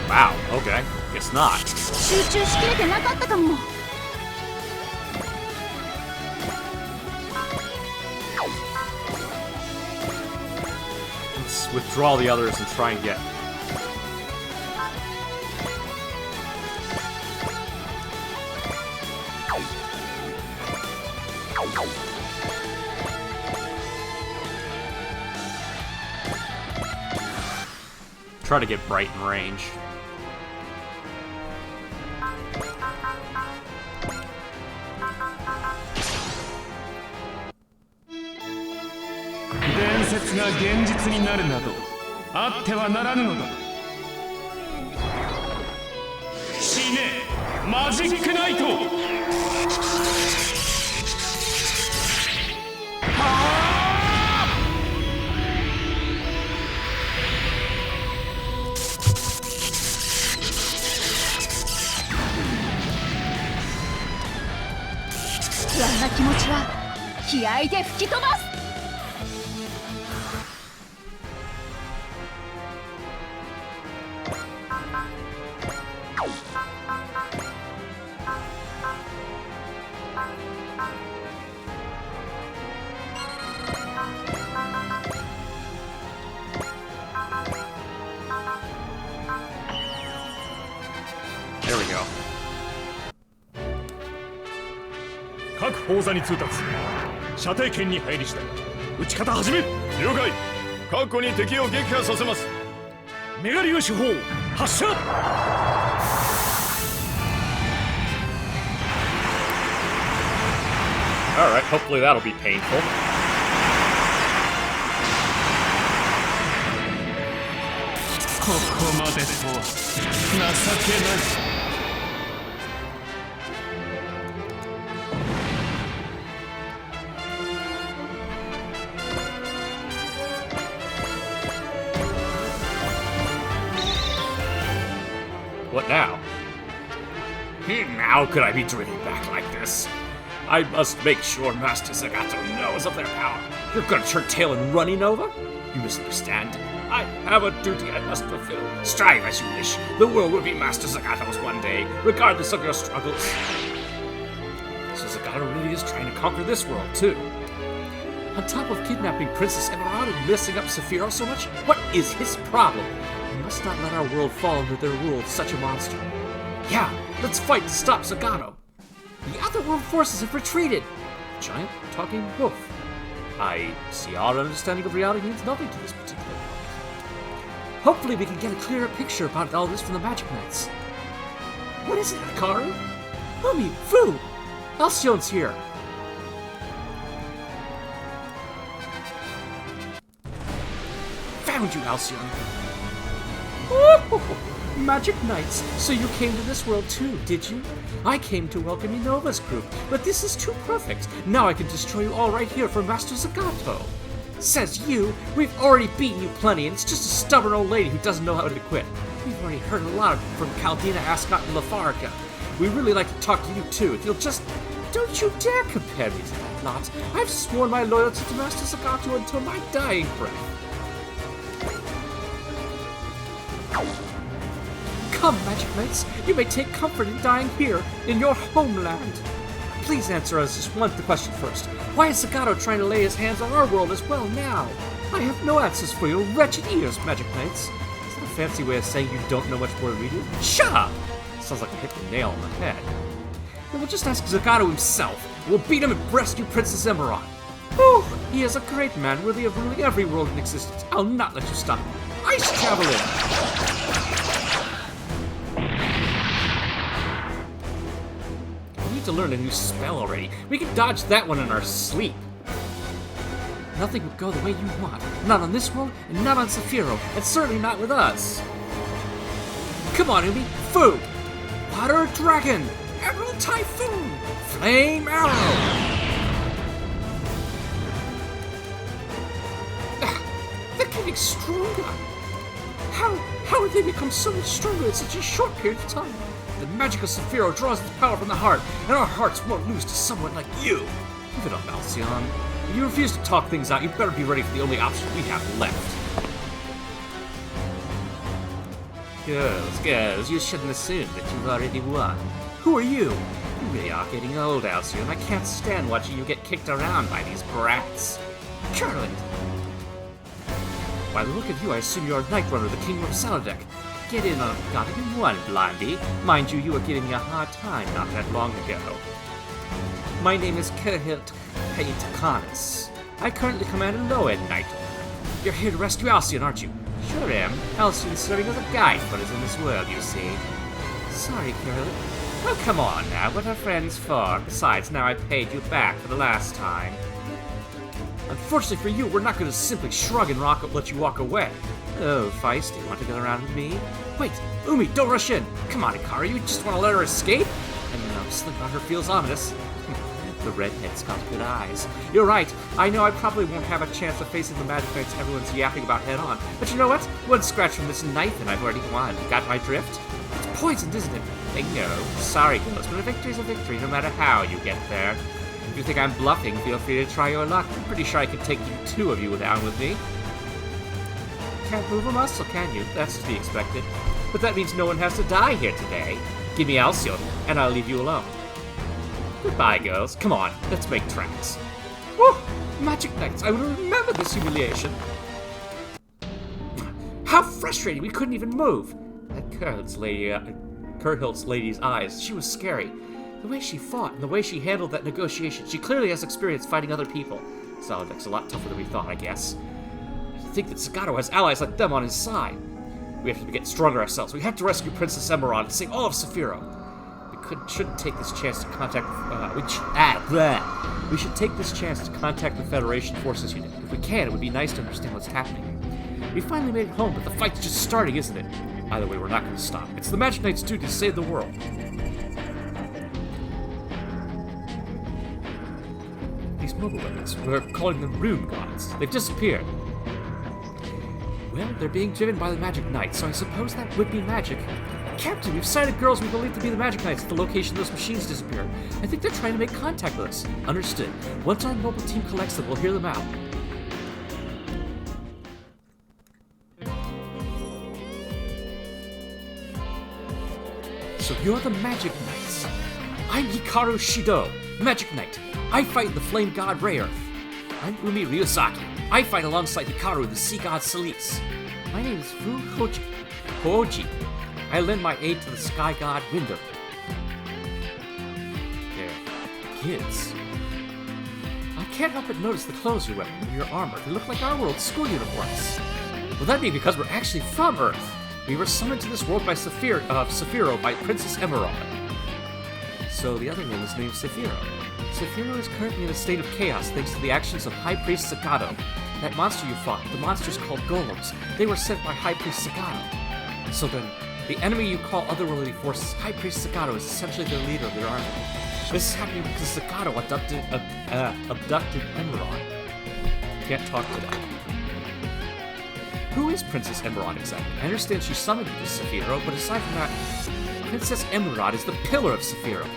Wow, okay. Guess not. 集中しきれてなかったかも。 Let's withdraw the others and try and get... Try to get Bright in range. 伝説が現実になるなどあってはならぬのだ。死ねマジックナイト。 不安な気持ちは気合で吹き飛ばす。 There we go. 各砲座に通達。射程圏に入り次第撃ち方始め。了解。確固に敵を撃破させます。メガリオ手法発射。 Alright, hopefully that'll be painful. ここまでとは情けない。 What now? How could I be driven back like this? I must make sure Master Zagato knows of their power. You're gonna turn tail and run, Nova? You misunderstand. I have a duty I must fulfill. Strive as you wish. The world will be Master Zagato's one day, regardless of your struggles. So Zagato really is trying to conquer this world, too. On top of kidnapping Princess Emerald and messing up Saphira so much, what is his problem? We must not let our world fall under their rule of such a monster. Yeah, let's fight to stop Zagato. The otherworld forces have retreated. Giant talking wolf. I see our understanding of reality means nothing to this particular point. Hopefully we can get a clearer picture about all this from the Magic Knights. What is it, Hikaru? Mummy, Fu! Alcyon's here. Found you, Alcyon. Oh, Magic Knights, so you came to this world too, did you? I came to welcome Inova's group, but this is too perfect. Now I can destroy you all right here for Master Zagato. Says you? We've already beaten you plenty, and it's just a stubborn old lady who doesn't know how to quit. We've already heard a lot from Caldina, Ascot, and Lafarga. We'd really like to talk to you too, if you'll just... Don't you dare compare me to that lot. I've sworn my loyalty to Master Sagato until my dying breath. Come, Magic Knights, you may take comfort in dying here, in your homeland. Please answer us just one question first. Why is Sagato trying to lay his hands on our world as well now? I have no answers for your wretched ears, Magic Knights. Is that a fancy way of saying you don't know much more than we do? Shut up! Sounds like I hit the nail on the head. Then we'll just ask Sagato himself. We'll beat him and rescue Princess Emerald. Whew, he is a great man worthy of ruling every world in existence. I'll not let you stop him. Ice Javelin! To learn a new spell already. We can dodge that one in our sleep. Nothing would go the way you want. Not on this world, and not on Saphiro, and certainly not with us. Come on, Umi. Food! Water Dragon! Emerald Typhoon! Flame Arrow! They're getting stronger. How have they become so much stronger in such a short period of time? The magic of Saphiro draws its power from the heart, and our hearts won't lose to someone like you. Give it up, Alcyon. If you refuse to talk things out, you better be ready for the only option we have left. Girls, you shouldn't assume that you've already won. Who are you? You really are getting old, Alcyon. I can't stand watching you get kicked around by these brats. Charlotte! By the look of you, I assume you're Night Runner, the King of Saladek. Get in on got it in one, Blondie. Mind you, you were giving me a hard time not that long ago. My name is Kerhilt Paitakanis. I currently command a low-end Night Order. You're here to rescue Alcyon, aren't you? Sure am. Alcyon's serving as a guide for us in this world, you see. Sorry, Kerhilt. Well, come on now. What are friends for? Besides, now I paid you back for the last time. Unfortunately for you, we're not going to simply shrug and let you walk away. Oh, Feisty, want to go around with me? Wait, Umi, don't rush in. Come on, Ikari, you just want to let her escape? And something about her feels ominous. The redhead's got good eyes. You're right, I know I probably won't have a chance of facing the Magic Knights everyone's yapping about head-on. But you know what? One scratch from this knife and I've already won. You got my drift? It's poisoned, isn't it? I know. Sorry, girls, but a victory's a victory, no matter how you get there. If you think I'm bluffing, feel free to try your luck. I'm pretty sure I could take you two of you down with me. Can't move a muscle, can you? That's to be expected. But that means no one has to die here today. Give me Alcyon, and I'll leave you alone. Goodbye, girls. Come on, let's make tracks. Whew! Magic Knights, I will remember this humiliation. How frustrating, we couldn't even move. That Kerhilt's lady's eyes, she was scary. The way she fought and the way she handled that negotiation, she clearly has experience fighting other people. Saladek's a lot tougher than we thought, I guess. I think that Sagato has allies like them on his side. We have to get stronger ourselves. We have to rescue Princess Emerald and save all of Saphiro. Shouldn't take this chance to contact. We should take this chance to contact the Federation Forces Unit. If we can, it would be nice to understand what's happening. We finally made it home, but the fight's just starting, isn't it? Either way, we're not going to stop. It's the Magic Knight's duty to save the world. These mobile weapons, we're calling them rune gods. They've disappeared. Well, they're being driven by the Magic Knight, so I suppose that would be magic. Captain, we've sighted girls we believe to be the Magic Knights at the location those machines disappeared. I think they're trying to make contact with us. Understood. Once our mobile team collects them, we'll hear them out. So you're the Magic Knights. I'm Hikaru Shido, Magic Knight. I fight the Flame God Ray Earth. I'm Umi Ryusaki. I fight alongside Hikaru, the Sea God Selice. My name is Fu Hoji. I lend my aid to the Sky God Wind Earth. They're kids. I can't help but notice the clothes you're wearing and your armor. They look like our world's school uniforms. Well, that'd be because we're actually from Earth. We were summoned to this world by Saphiro by Princess Emerald. So the other one is named Saphiro. Saphiro is currently in a state of chaos thanks to the actions of High Priest Sagato. That monster you fought, the monsters called golems, they were sent by High Priest Sagato. So then, the enemy you call otherworldly forces, High Priest Sagato is essentially the leader of their army. This is happening because Sagato abducted Emerald. can't talk today. Who is Princess Emerald exactly? I understand she summoned you to Sephiroth, but aside from that, Princess Emerald is the pillar of Sephiroth.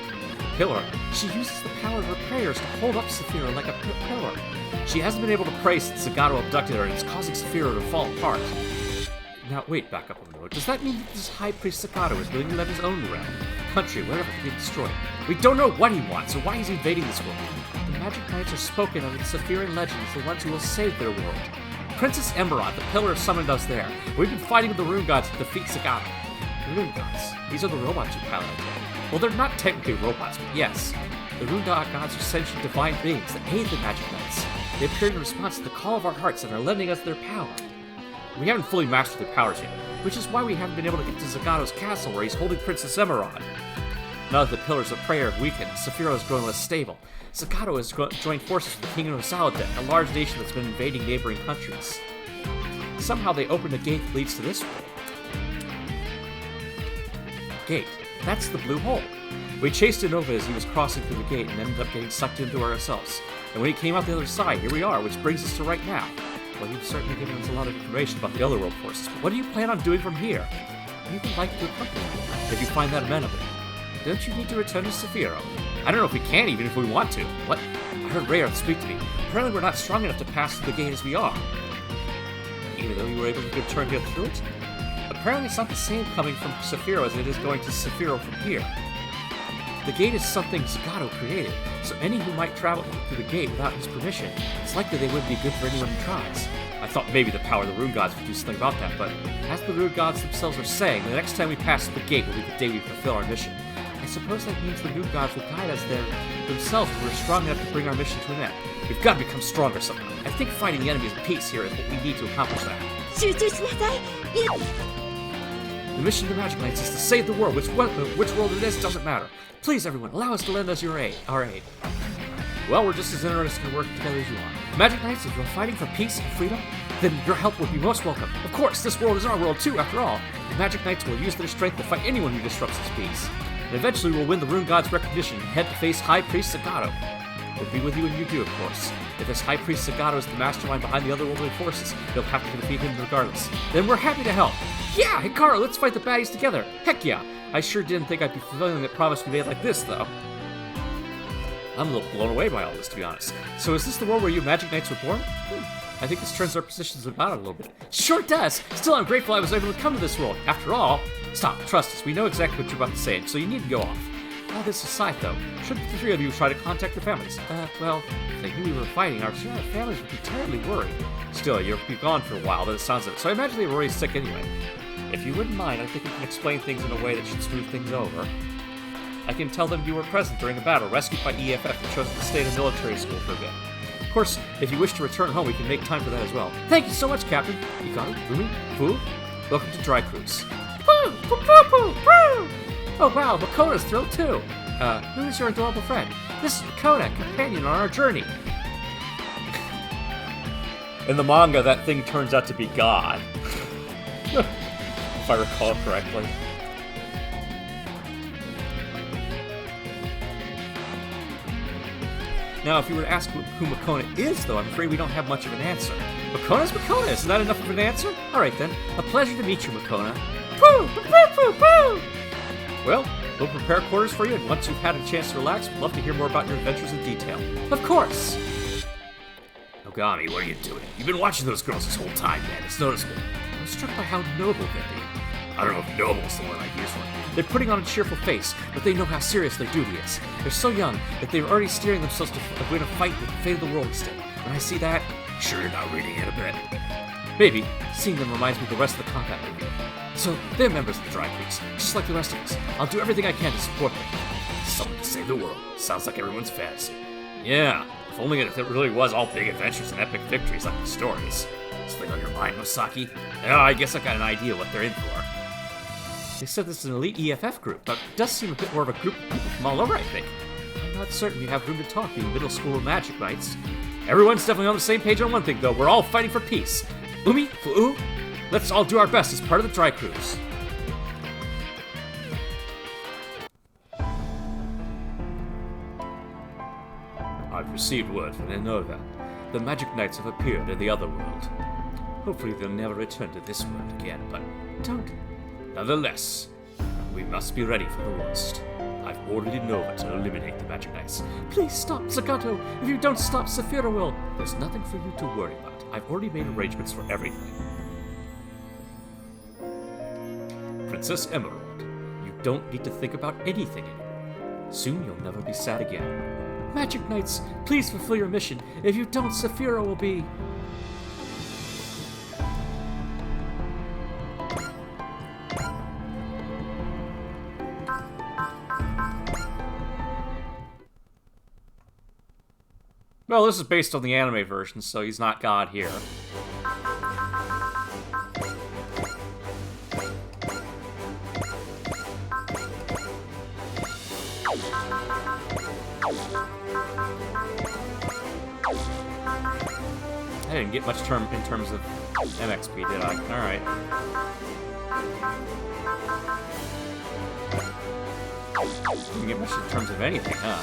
Pillar? She uses the power of her prayers to hold up Sephiroth like a pillar. She hasn't been able to pray since Zagato abducted her, and it's causing Sephiroth to fall apart. Now, wait, back up a minute. Does that mean that this High Priest Zagato is willing to let his own realm, country, wherever, be destroyed? We don't know what he wants, or why he's invading this world. The Magic Knights are spoken of in Sephiroth legend as the ones who will save their world. Princess Emerald, the pillar, summoned us there. We've been fighting with the Rune Gods to defeat Zagato. The Rune Gods? These are the robots you pilot. Well, they're not technically robots, but yes. The Rune Gods are sentient divine beings that aid the Magic Knights. They appear in response to the call of our hearts and are lending us their power. We haven't fully mastered their powers yet, which is why we haven't been able to get to Zagato's castle where he's holding Princess Emerald. Now that the pillars of prayer have weakened, Sephiroth has grown less stable. Zagato has joined forces with the Kingdom of Saladet, a large nation that's been invading neighboring countries. Somehow they opened a gate that leads to this world. Gate. That's the blue hole. We chased Innova as he was crossing through the gate and ended up getting sucked into it ourselves. And when he came out the other side, here we are, which brings us to right now. Well, you've certainly given us a lot of information about the other world forces, but what do you plan on doing from here? We would like to accompany you, if you find that amenable. Don't you need to return to Sephiroth? I don't know if we can, even if we want to. What? I heard Rayearth speak to me. Apparently we're not strong enough to pass through the gate as we are. Even though you were able to return here through it? Apparently it's not the same coming from Sephiroth as it is going to Sephiroth from here. The gate is something Zagato created, so any who might travel through the gate without his permission, it's likely they wouldn't be good for anyone who tries. I thought maybe the power of the Rune Gods would do something about that, but as the Rune Gods themselves are saying, the next time we pass through the gate will be the day we fulfill our mission. I suppose that means the Rune Gods will guide us there themselves if we're strong enough to bring our mission to an end. We've got to become stronger somehow. I think fighting the enemies in peace here is what we need to accomplish that. The mission of the Magic Knights is to save the world. Which world it is doesn't matter. Please, everyone, allow us to lend us our aid. Well, we're just as interested in working together as you are. Magic Knights, if you're fighting for peace and freedom, then your help would be most welcome. Of course, this world is our world too, after all. The Magic Knights will use their strength to fight anyone who disrupts its peace. And eventually we'll win the Rune God's recognition and head to face High Priest Zagato. We'll be with you when you do, of course. If this High Priest Zagato is the mastermind behind the otherworldly forces, you'll have to defeat him regardless. Then we're happy to help. Yeah, Hikaru, let's fight the baddies together. Heck yeah. I sure didn't think I'd be fulfilling that promise we made like this, though. I'm a little blown away by all this, to be honest. So is this the world where you Magic Knights were born? I think this turns our positions about it a little bit. Sure does! Still, I'm grateful I was able to come to this world. After all, stop, trust us, we know exactly what you're about to say, so you need to go off. All this aside, though, should the three of you try to contact your families? Well, if they knew we were fighting, our families would be terribly worried. Still, you'll be gone for a while, by the sounds of it, so I imagine they were already sick anyway. If you wouldn't mind, I think we can explain things in a way that should smooth things over. I can tell them you were present during a battle, rescued by EFF, and chosen to stay in a military school for a bit. Of course, if you wish to return home, we can make time for that as well. Thank you so much, Captain. Hikaru, Rumi, Fu, welcome to Dry Cruise. Woo! Poo, poo, poo, poo! Oh wow, Makona's thrilled too. Who is your adorable friend? This is Makona, companion on our journey. In the manga, that thing turns out to be God. If I recall correctly. Now, if you were to ask who Makona is, though, I'm afraid we don't have much of an answer. Makona's Makona, isn't that enough of an answer? Alright then, a pleasure to meet you, Makona. Poo! Poo! Poo! Poo! Well, we'll prepare quarters for you, and once you've had a chance to relax, we'd love to hear more about your adventures in detail. Of course! Ogami, what are you doing? You've been watching those girls this whole time, man. It's noticeable. I'm struck by how noble they're being. I don't know if noble's the word I'd use for it. They're putting on a cheerful face, but they know how serious their duty is. They're so young that they're already steering themselves to win a fight with the fate of the world instead. When I see that, Sure you're not reading it a bit. maybe seeing them reminds me of the rest of the combat movie. So they're members of the Dry Creeks, just like the rest of us. I'll do everything I can to support them. Someone to save the world. Sounds like everyone's fantasy. Yeah, if only it really was all big adventures and epic victories like the stories. Something on your mind, Masaki? Yeah, I guess I got an idea what they're in for. They said this is an elite EFF group, but it does seem a bit more of a group of people from all over, I think. I'm not certain we have room to talk being middle school Magic Knights. Everyone's definitely on the same page on one thing, though. We're all fighting for peace. Umi, Fu'u, let's all do our best as part of the Dry Cruise. I've received word from Innova. the Magic Knights have appeared in the other world. Hopefully they'll never return to this world again, but don't. Nonetheless, we must be ready for the worst. I've ordered Nova to eliminate the Magic Knights. Please stop, Zagato! If you don't stop, Saphira will. There's nothing for you to worry about. I've already made arrangements for everything. Princess Emerald, you don't need to think about anything anymore. Soon you'll never be sad again. Magic Knights, please fulfill your mission. If you don't, Saphira will be... Well, this is based on the anime version, so he's not God here. I didn't get much in terms of MXP, did I? Alright. Didn't get much in terms of anything, huh?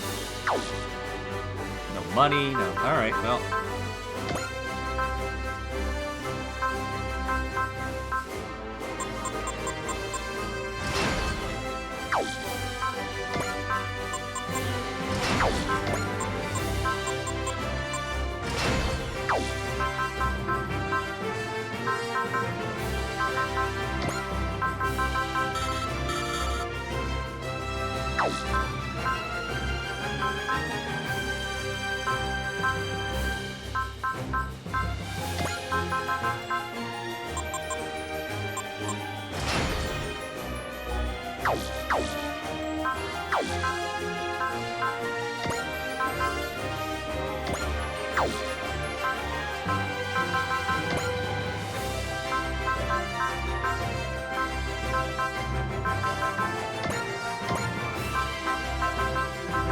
No money, no... Alright, well...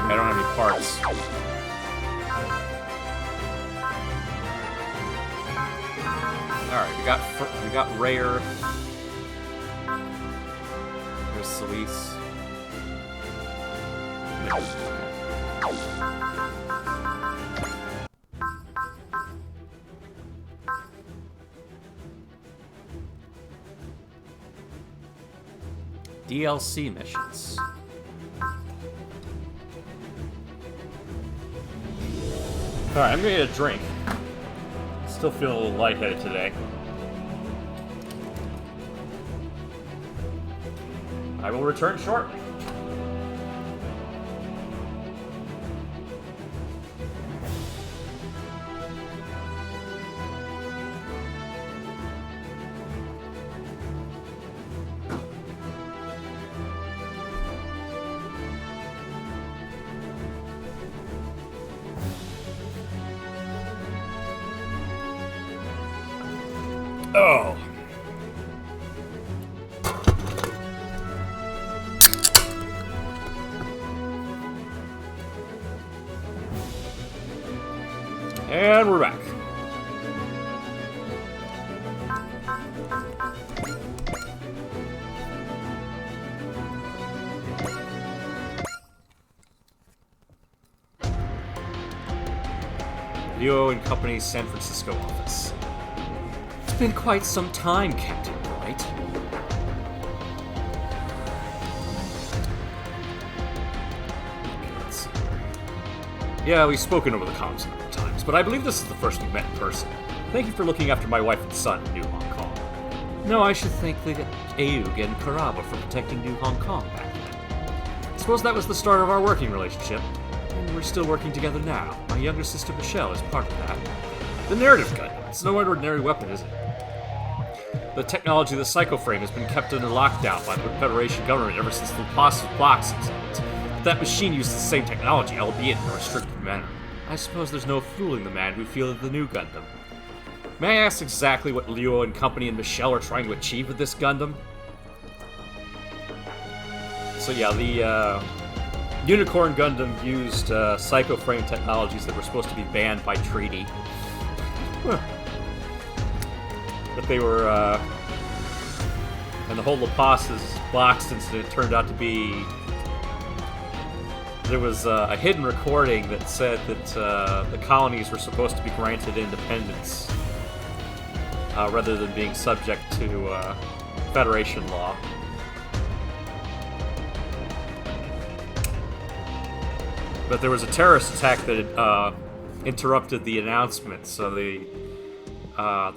I don't have any parts. Alright, we got Rare. There's Celise. DLC missions. Alright, I'm gonna get a drink. Still feel a little lightheaded today. I will return shortly. Oh. And we're back. Leo and Company's San Francisco office. It's been quite some time, Captain, right? Yeah, we've spoken over the comms a number of times, but I believe this is the first we've met in person. Thank you for looking after my wife and son in New Hong Kong. No, I should thank the Aoug and Karaba for protecting New Hong Kong back then. I suppose that was the start of our working relationship, and we're still working together now. My younger sister Michelle is part of that. The narrative gun. It's no ordinary weapon, is it? The technology of the Psycho Frame has been kept under lockdown by the Federation government ever since the Apostles' Box incident. That machine uses the same technology, albeit in a restricted manner. I suppose there's no fooling the man who fielded the new Gundam. May I ask exactly what Leo and Company and Michelle are trying to achieve with this Gundam? So yeah, the Unicorn Gundam used Psycho Frame technologies that were supposed to be banned by treaty. But they were, and the whole Lapas's Box incident turned out to be there was a hidden recording that said that the colonies were supposed to be granted independence rather than being subject to Federation law. But there was a terrorist attack that interrupted the announcement, so the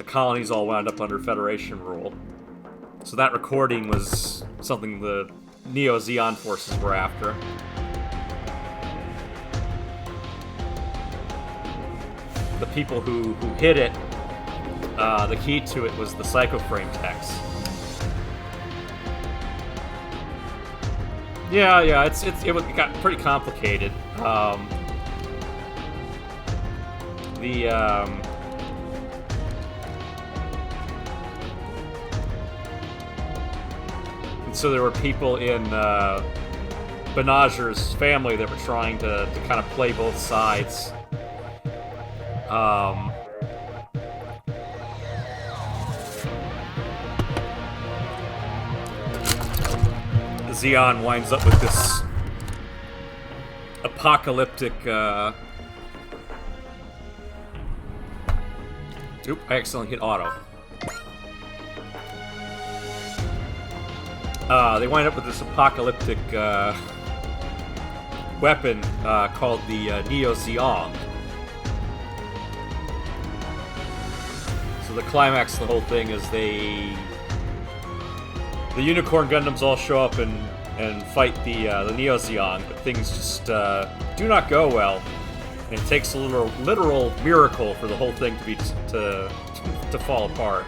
colonies all wound up under Federation rule. So that recording was something the Neo-Zeon forces were after. The people who hid it, the key to it was the psychoframe text. Yeah, it got pretty complicated. So there were people in Benager's family that were trying to kind of play both sides. Zeon winds up with this apocalyptic. Oop! I accidentally hit auto. They wind up with this apocalyptic weapon called the Neo-Zeon. So the climax of the whole thing is the Unicorn Gundams all show up and fight the Neo-Zeon, but things just do not go well. And it takes a literal miracle for the whole thing to fall apart.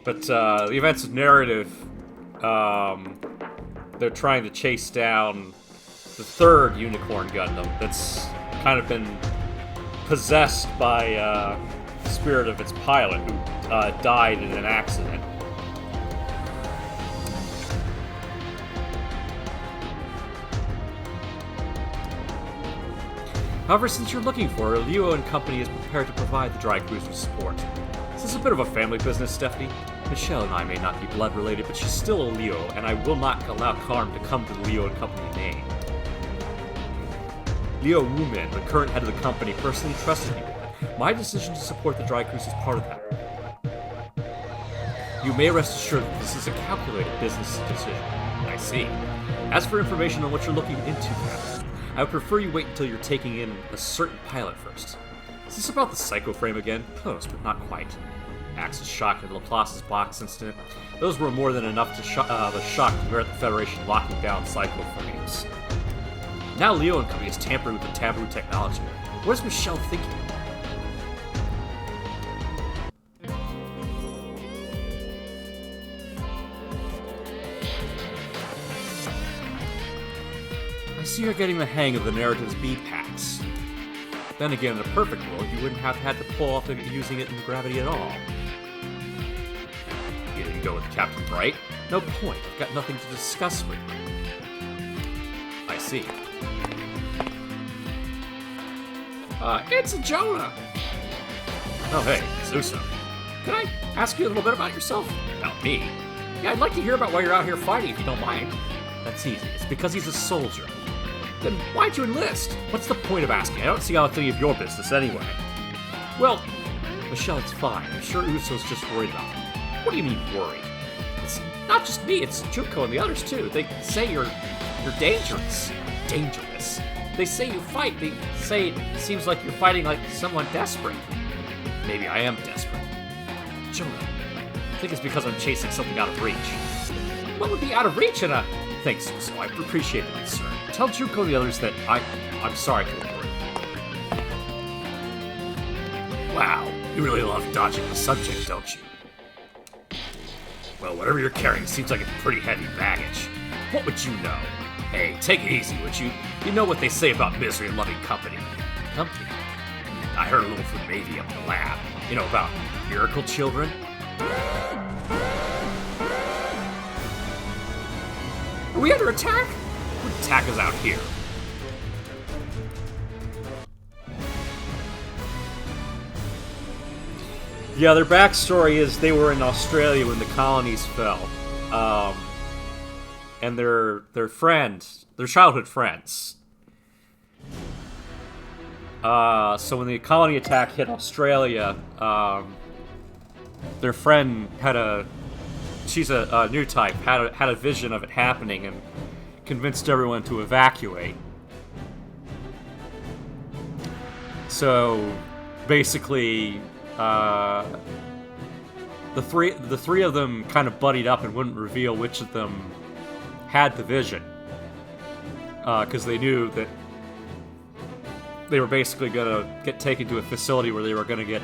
But the events of narrative, they're trying to chase down the third Unicorn Gundam that's kind of been possessed by the spirit of its pilot, who died in an accident. However, since you're looking for her, Leo and company is prepared to provide the dry cruiser's support. This is a bit of a family business, Stephanie. Michelle and I may not be blood related, but she's still a Leo, and I will not allow harm to come to the Leo and company name. Leo Wumin, the current head of the company, personally trusted me with it. My decision to support the dry cruise is part of that. You may rest assured that this is a calculated business decision. I see. As for information on what you're looking into, Captain, I would prefer you wait until you're taking in a certain pilot first. Is this about the psychoframe again? Close, but not quite. Axe's shock and Laplace's box incident. Those were more than enough to the shock to merit the Federation locking down psychoframes. Now Leo and company is tampering with the taboo technology. What is Michelle thinking? I see you're getting the hang of the narrative's B-packs. Then again, in a perfect world, you wouldn't have had to pull off using it in gravity at all. You didn't go with Captain Bright? No point. I've got nothing to discuss with you. I see. It's a Jonah! Oh, hey, Zusa. Can I ask you a little bit about yourself? About me? Yeah, I'd like to hear about why you're out here fighting, if you don't mind. That's easy. It's because he's a soldier. Then why'd you enlist? What's the point of asking? I don't see how it's any of your business anyway. Well, Michelle, it's fine. I'm sure Uso's just worried about me. What do you mean worried? It's not just me, it's Junko and the others too. They say you're dangerous. Dangerous? They say you fight. They say it seems like you're fighting like someone desperate. Maybe I am desperate. Jonah, I think it's because I'm chasing something out of reach. What would be out of reach in a... Thanks, Uso. I appreciate it, sir. Tell Junko and the others that I'm sorry to worry. Wow, you really love dodging the subject, don't you? Well, whatever you're carrying seems like it's pretty heavy baggage. What would you know? Hey, take it easy, would you? You know what they say about misery-loving company. Company? I heard a little from Mavie up in the lab. You know, about miracle children? Are we under attack? What attack is out here? Yeah, their backstory is they were in Australia when the colonies fell. And their childhood friends. So when the colony attack hit Australia, their friend she's a new type, had a vision of it happening and convinced everyone to evacuate. So basically, the three of them kind of buddied up and wouldn't reveal which of them had the vision, because they knew that they were basically gonna get taken to a facility where they were gonna get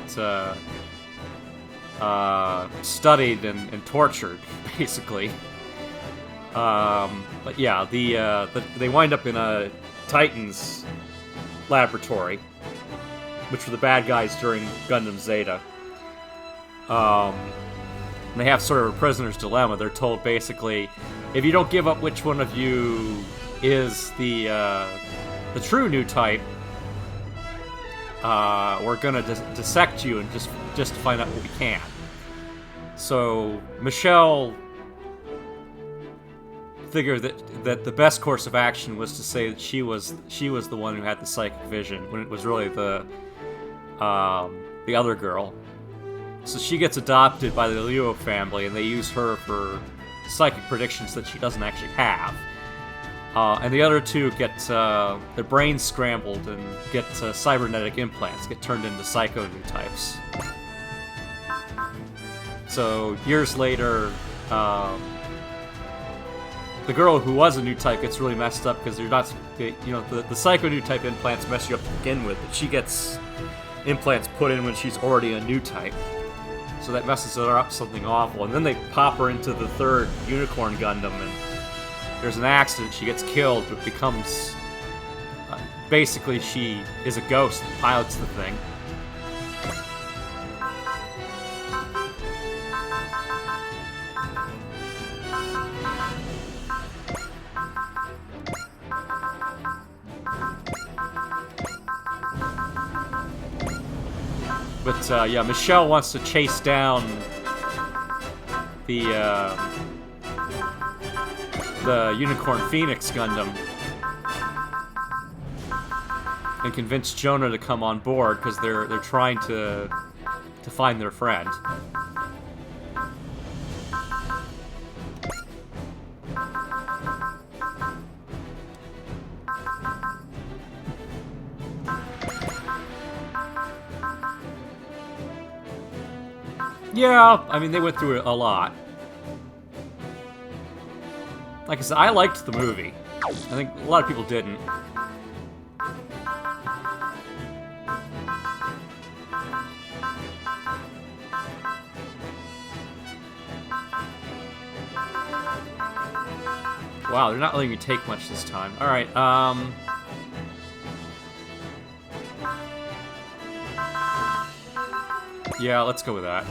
studied and tortured, basically. But yeah, they wind up in a Titan's laboratory, which were the bad guys during Gundam Zeta. And they have sort of a prisoner's dilemma. They're told basically, if you don't give up which one of you is the true new type, we're gonna dissect you and just to find out what we can. So Michelle figured that the best course of action was to say that she was the one who had the psychic vision, when it was really the other girl. So she gets adopted by the Leo family, and they use her for psychic predictions that she doesn't actually have. And the other two get their brains scrambled and get cybernetic implants, get turned into psycho new types. So years later, the girl who was a new type gets really messed up because they're not, the psycho new type implants mess you up to begin with, but she gets implants put in when she's already a new type. So that messes her up something awful. And then they pop her into the third Unicorn Gundam, and there's an accident, she gets killed, but becomes... basically, she is a ghost that pilots the thing. But, yeah, Michelle wants to chase down the Unicorn Phoenix Gundam and convince Jonah to come on board because they're trying to find their friend. Yeah, I mean, they went through a lot. Like I said, I liked the movie. I think a lot of people didn't. Wow, they're not letting me take much this time. Alright, yeah, let's go with that.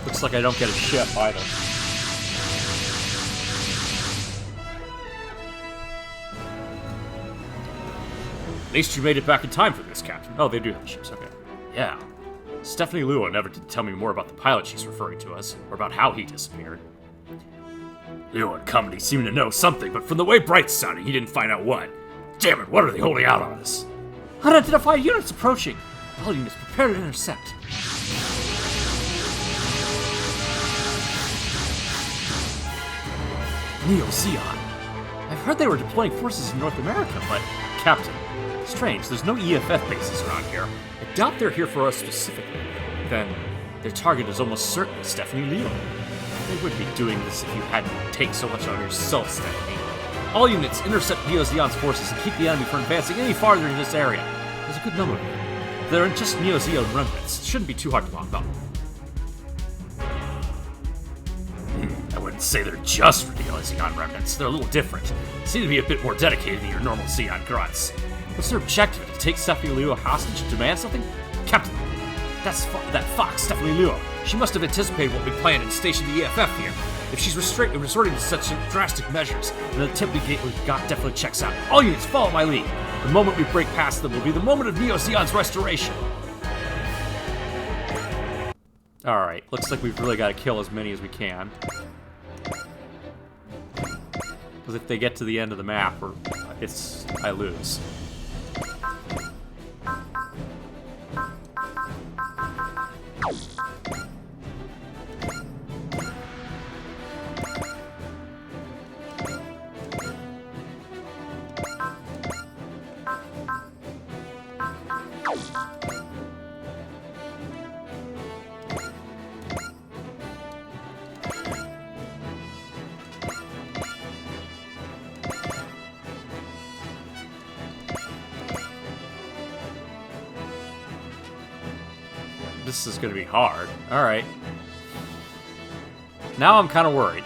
Looks like I don't get a ship either. At least you made it back in time for this, Captain. Oh, they do have the ships, okay. Yeah. Stephanie Lua never did tell me more about the pilot she's referring to us, or about how he disappeared. Lua and company seem to know something, but from the way Bright's sounding, he didn't find out what. Damn it, what are they holding out on us? Unidentified units approaching! All units prepare to intercept. Neo-Zeon. I've heard they were deploying forces in North America, but... Captain, strange, there's no EFF bases around here. I doubt they're here for us specifically. Then, their target is almost certainly Stephanie Leo. They wouldn't be doing this if you hadn't take so much on yourself, Stephanie. All units, intercept Neo-Zeon's forces and keep the enemy from advancing any farther in this area. There's a good number of them. They're just Neo-Zeon remnants. It shouldn't be too hard to lock up. I wouldn't say they're just Neo-Zeon remnants. They're a little different. They seem to be a bit more dedicated than your normal Zeon grunts. What's their objective? To take Stephanie Leo hostage and demand something? Captain, that fox, Stephanie Leo. She must have anticipated what we planned and stationed the EFF here. If she's resorting to such drastic measures, then the template gate we've got definitely checks out. All units, follow my lead. The moment we break past them will be the moment of Neo Zeon's restoration. Alright, looks like we've really got to kill as many as we can. Because if they get to the end of the map, I lose. This is going to be hard. Alright. Now I'm kind of worried.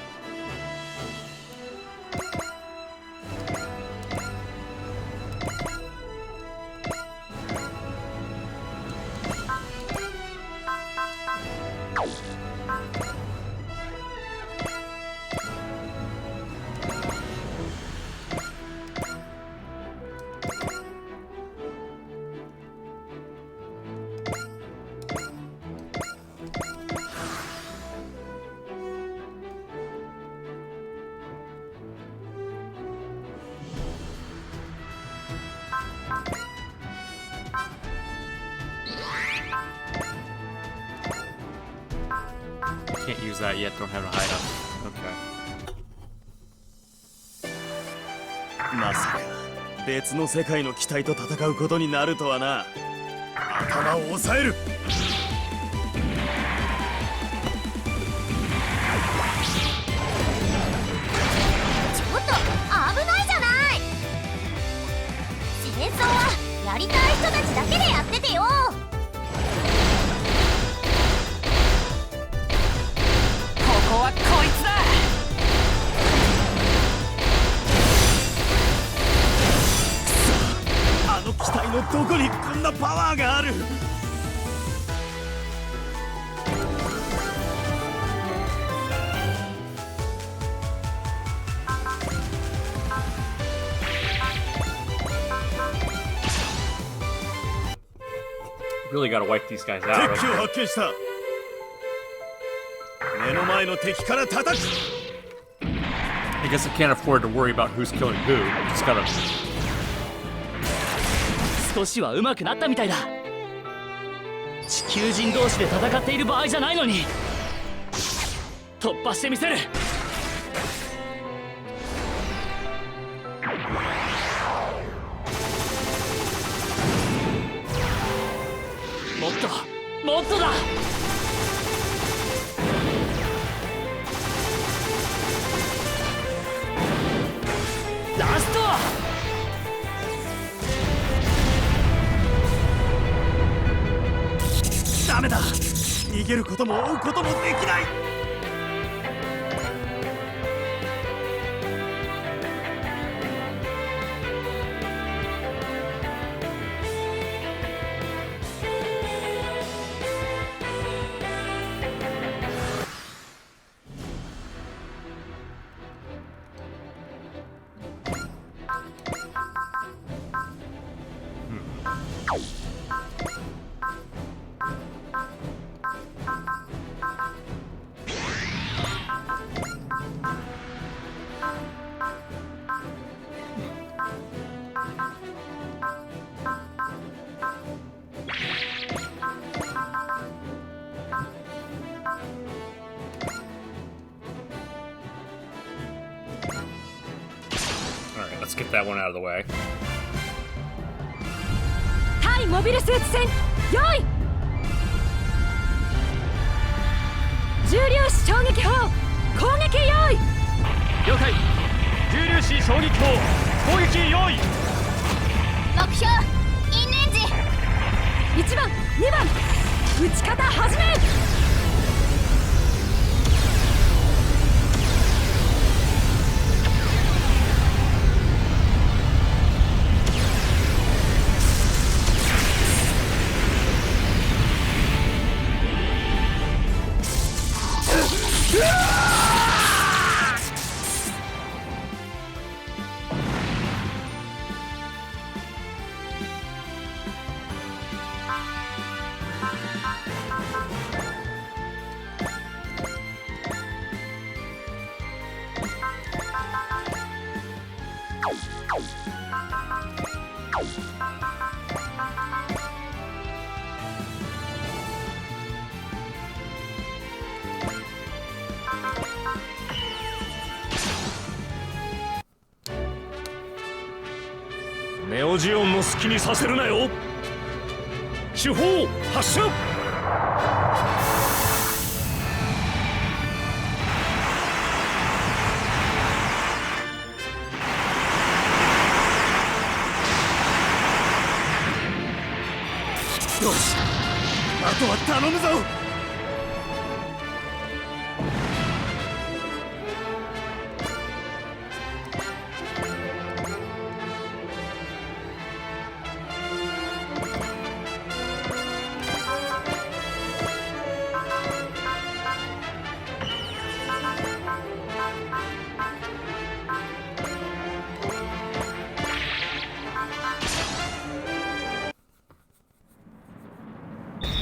Can't use that yet, don't have a hideout. Okay. まさか別の世界の機体と戦うことになるとはな。頭を押さえる。ちょっと危ないじゃない。戦争はやりたい人たちだけでやっててよ。ここはこいつだ。あの機体のどこにこんなパワーがある。Really gotta wipe these guys out. 敵機を発見した。目の前の敵から叩く。 I guess I can't afford to worry about who's killing who. Just gotta. 少しは上手くなったみたいだ。地球人同士で戦っている場合じゃないのに突破してみせる。もっともっとだ。ラスト。ダメだ。逃げることも追うこともできない。Alright, let's get that one out of the way. 対モビルスーツ戦用意。重粒子衝撃砲攻撃用意。了解。重粒子衝撃砲攻撃用意。目標因縁時。1番2番撃ち方始め。ネオジオンの好きにさせるなよ。手法発射。よし、あとは頼むぞ。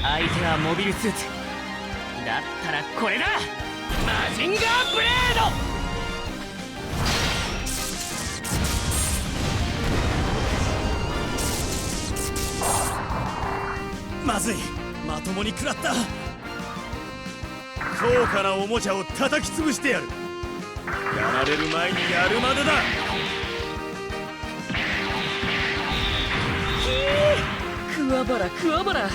相手はモビルスーツだったらこれだ。マジンガーブレード。まずい、まともに食らった。高価なおもちゃを叩き潰してやる。やられる前にやるまでだ。クワバラクワバラ。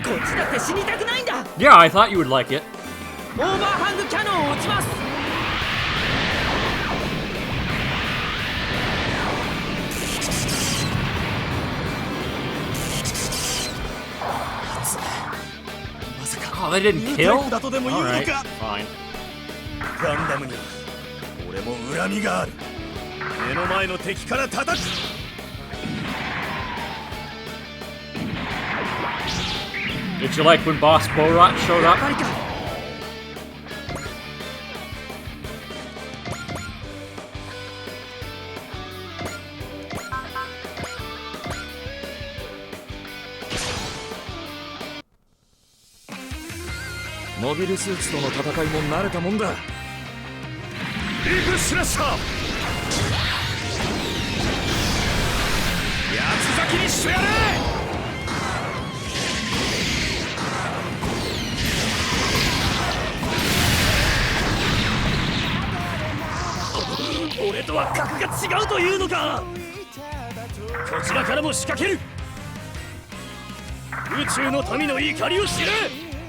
こっちだって死にたくないんだ。 Yeah, I thought you would like it. オーバーハングキャノンを撃ちます。まさか Oh, they didn't ニュー kill? タイプだとでも言うの Alright, か。 fine. ガンダムには俺も恨みがある。目の前の敵から叩く。Did you like when Boss Borot showed やっ up? ぱりか。モビルスーツとの戦いも慣れたもんだ。ビッグスラッシャー。八つ咲きにしてやれ。俺とは格が違うというのか。こちらからも仕掛ける。宇宙の民の怒りを知れ。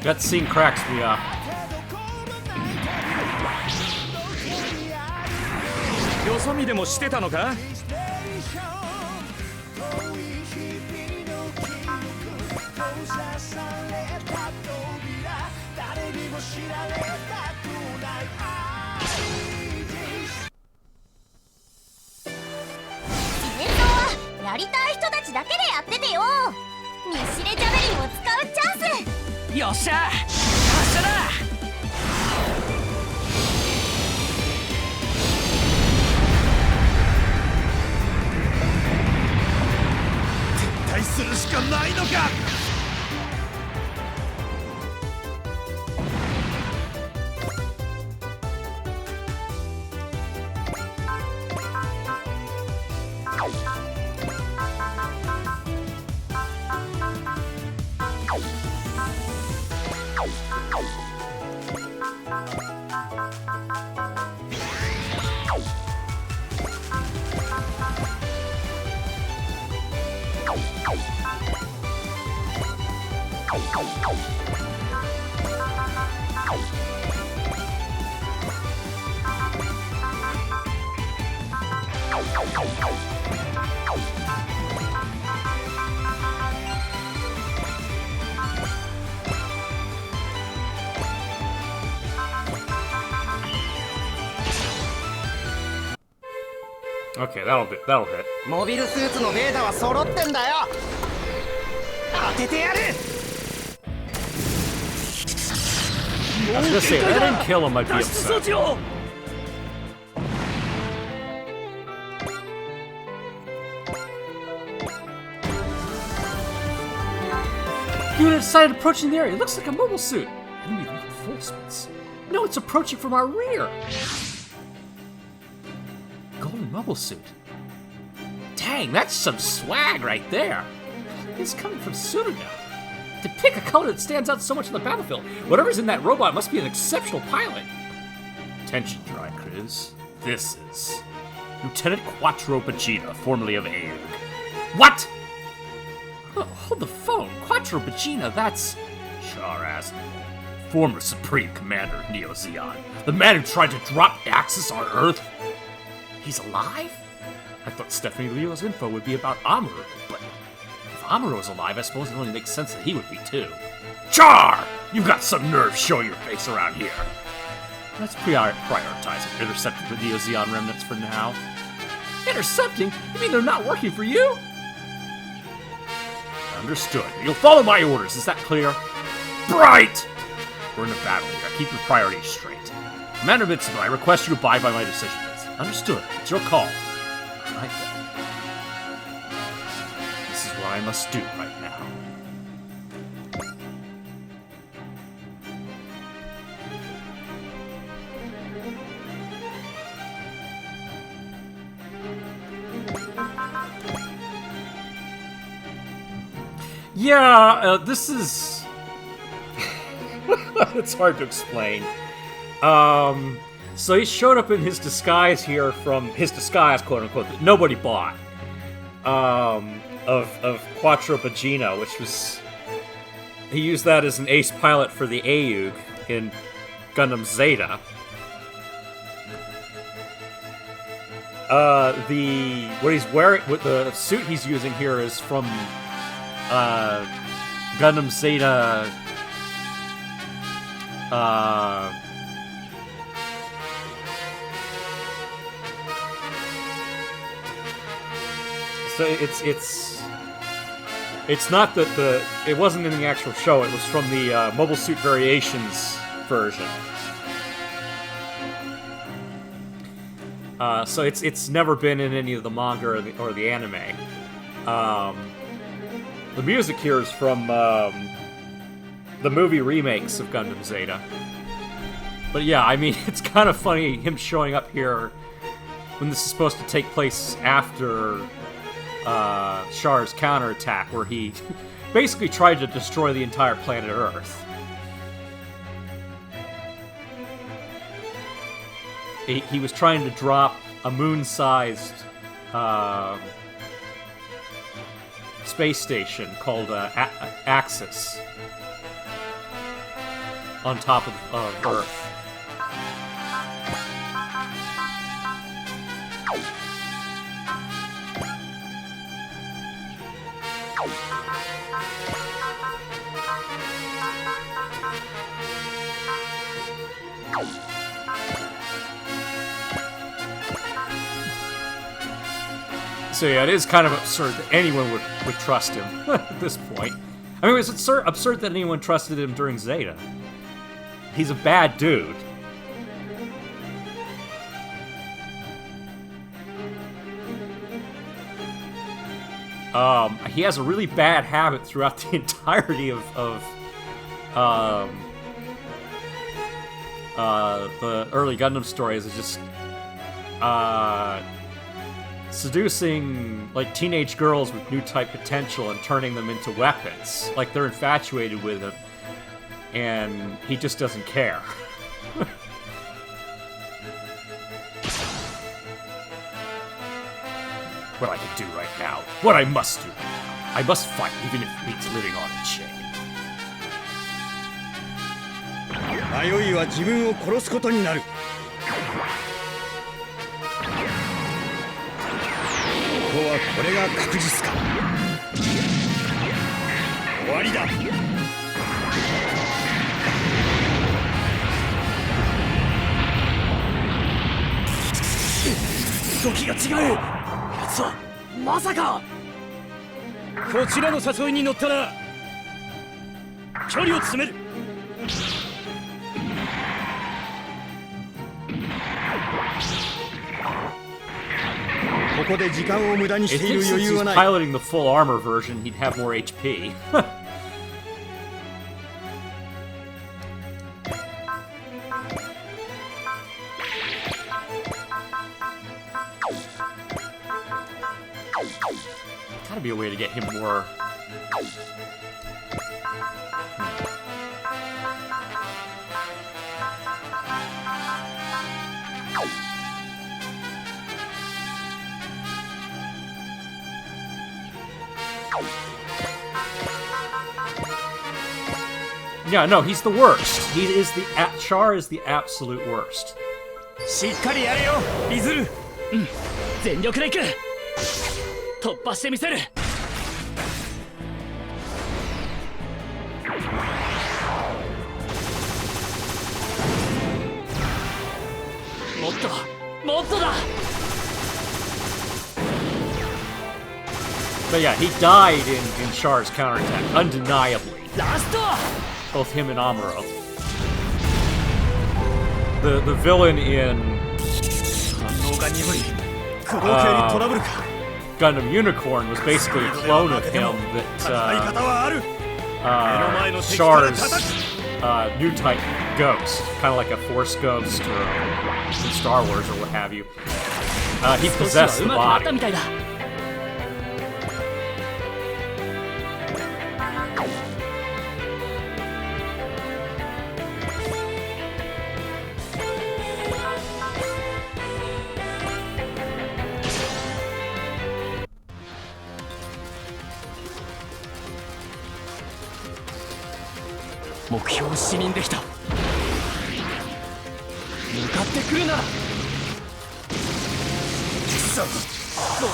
That scene cracks me up. よそ見でもしてたのか。戦争はやりたい人たちだけでやっててよ。ミシレジャベリンを使うチャンス。よっしゃ発射だ。撤退するしかないのか。Okay, that'll hit. モビルスーツのデータは揃ってんだよ。当ててやる。I was gonna say, if I didn't kill him, I'd be 脱出装 upset. 置を Unit sighted approaching the area. It looks like a mobile suit. Enemy reinforcements. No, it's approaching from our rear. Golden mobile suit. Dang, that's some swag right there. It's coming from Tsuruga. To pick a color that stands out so much on the battlefield, whatever's in that robot must be an exceptional pilot. Attention, Dry Criz. This is Lieutenant Quattro Pagina, formerly of AUG. What? Oh, hold the phone. Quattro Pagina, that's... CHAR Aznavour, former Supreme Commander of Neo Zeon, the man who tried to drop Axis on Earth. He's alive? I thought Stephanie Leo's info would be about Amuro, but if Amuro's alive, I suppose it only makes sense that he would be too. CHAR! You got some nerve showing your face around here. Let's prioritizing intercepting the Neo Zeon remnants for now. Intercepting? You mean they're not working for you? Understood. You'll follow my orders, is that clear? Bright! We're in a battle here. Keep your priorities straight. Commander Mitsuba, I request you abide by my decisions. Understood. It's your call. Right then. This is what I must do right now. Yeah, this is... it's hard to explain. So he showed up in his disguise here from... his disguise, quote-unquote, that nobody bought. Of Quattro Pagina, which was... he used that as an ace pilot for the AUG in Gundam Zeta. What he's wearing... what the suit he's using here is from... Gundam Zeta, so it's not that it wasn't in the actual show, it was from the Mobile Suit Variations version. So it's never been in any of the manga or the anime. The music here is from the movie remakes of Gundam Zeta. But yeah, I mean, it's kind of funny him showing up here when this is supposed to take place after Char's counterattack, where he basically tried to destroy the entire planet Earth. He was trying to drop a moon-sized space station called Axis on top of Earth. So yeah, it is kind of absurd that anyone would trust him at this point. I mean, it's absurd that anyone trusted him during Zeta. He's a bad dude. He has a really bad habit throughout the entirety of the early Gundam stories. Is just seducing like teenage girls with new type potential and turning them into weapons. Like they're infatuated with him, and he just doesn't care. What I can do right now, what I must do right now, I must fight even if it means living on a chain. 迷いは自分を殺すことになる。ここはこれが確実か。終わりだ。動きが違う。奴はまさか。こちらの誘いに乗ったら距離を詰める。ここで時間を無駄にし It ている thinks 余 since 裕 he's はない。 piloting the full armor version, he'd have more HP. Gotta be a way to get him more. Yeah, no, he's the worst. He is the Char is the absolute worst. しっかりやれよリズル。うん全力でいく。突破してみせる。もっともっとだ。 But yeah, he died in Char's counterattack, undeniably. ラスト。 Both him and Amuro. The villain in 反応が鈍い。駆動系にトラブルか。 Gundam Unicorn was basically a clone of him 戦い that 方はある。 Char's new type ghost, kind of like a Force ghost or in Star Wars or what have you. He 少しは possessed う the まくなっ body. たみたいだ。目標を視認できた。向かってくるな。くそ、こ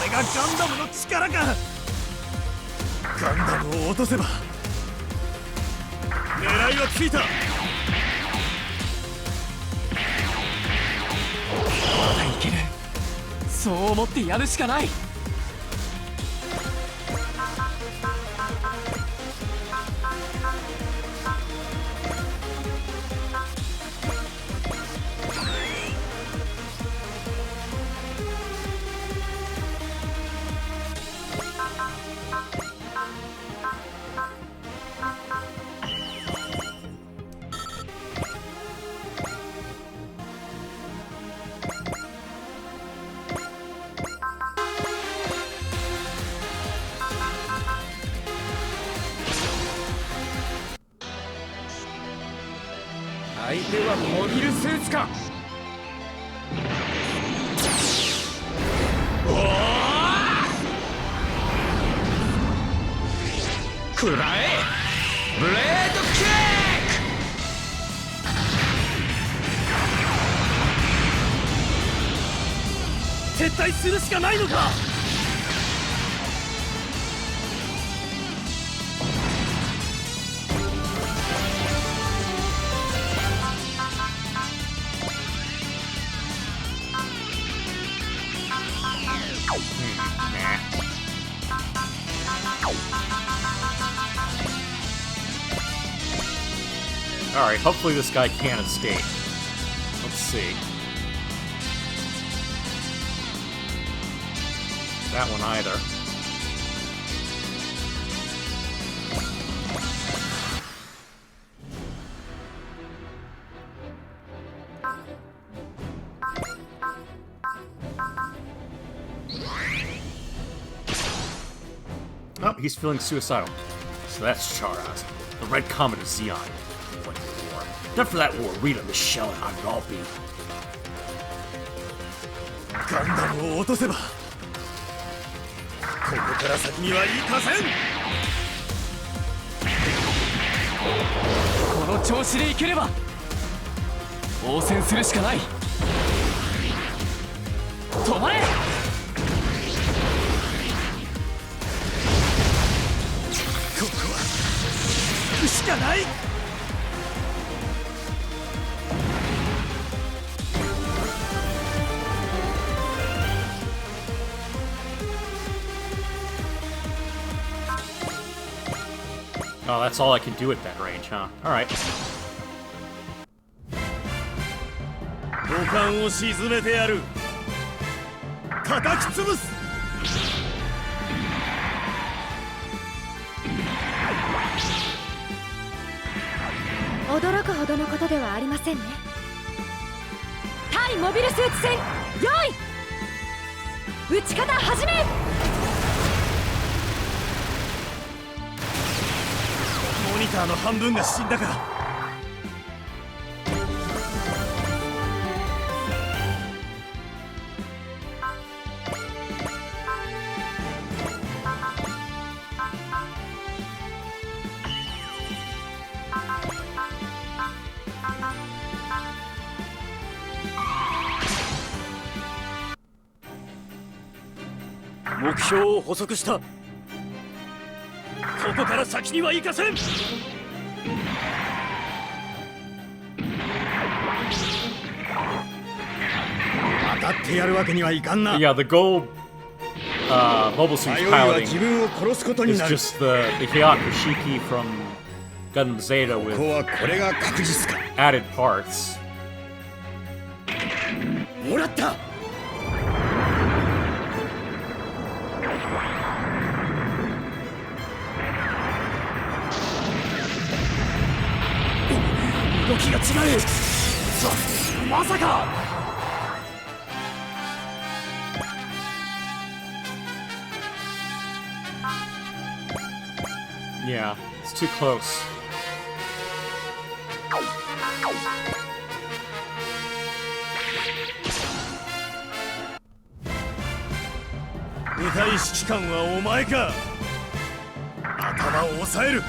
れがガンダムの力か。ガンダムを落とせば狙いはついた。まだいける。そう思ってやるしかない。相手はモビルスーツか。くらえブレードキック。撤退するしかないのか。Alright, hopefully this guy can't escape. Let's see. That one either. Oh, he's feeling suicidal. So that's Charas, the Red Comet of Zeon. What war? Not for that war, Rita, Michelle, and I'd all be. ガンダムを落とせばここから先には行かせん。この調子でいければ応戦するしかない。止まれ。ここは行くしかない。Oh, that's all I can do at that range, huh? Alright. どう艦を沈めてやる。叩き潰す。驚くほどのことではありませんね。対モビルスーツ戦用意、撃ち方始め。モニターの半分が死んだか。目標を捕捉した。ここから先には行かせん。当たってやるわけにはいかんな。 Yeah, the gold mobile suit 迷いは piloting 自分を殺すことに is なる。 just the Hyakushiki from Gundam Zeta こ with こはこれが確実か。 added parts. もらった。動きが違う。まさか。Yeah, it's too close. 部隊指揮官はお前か。頭を押さえる。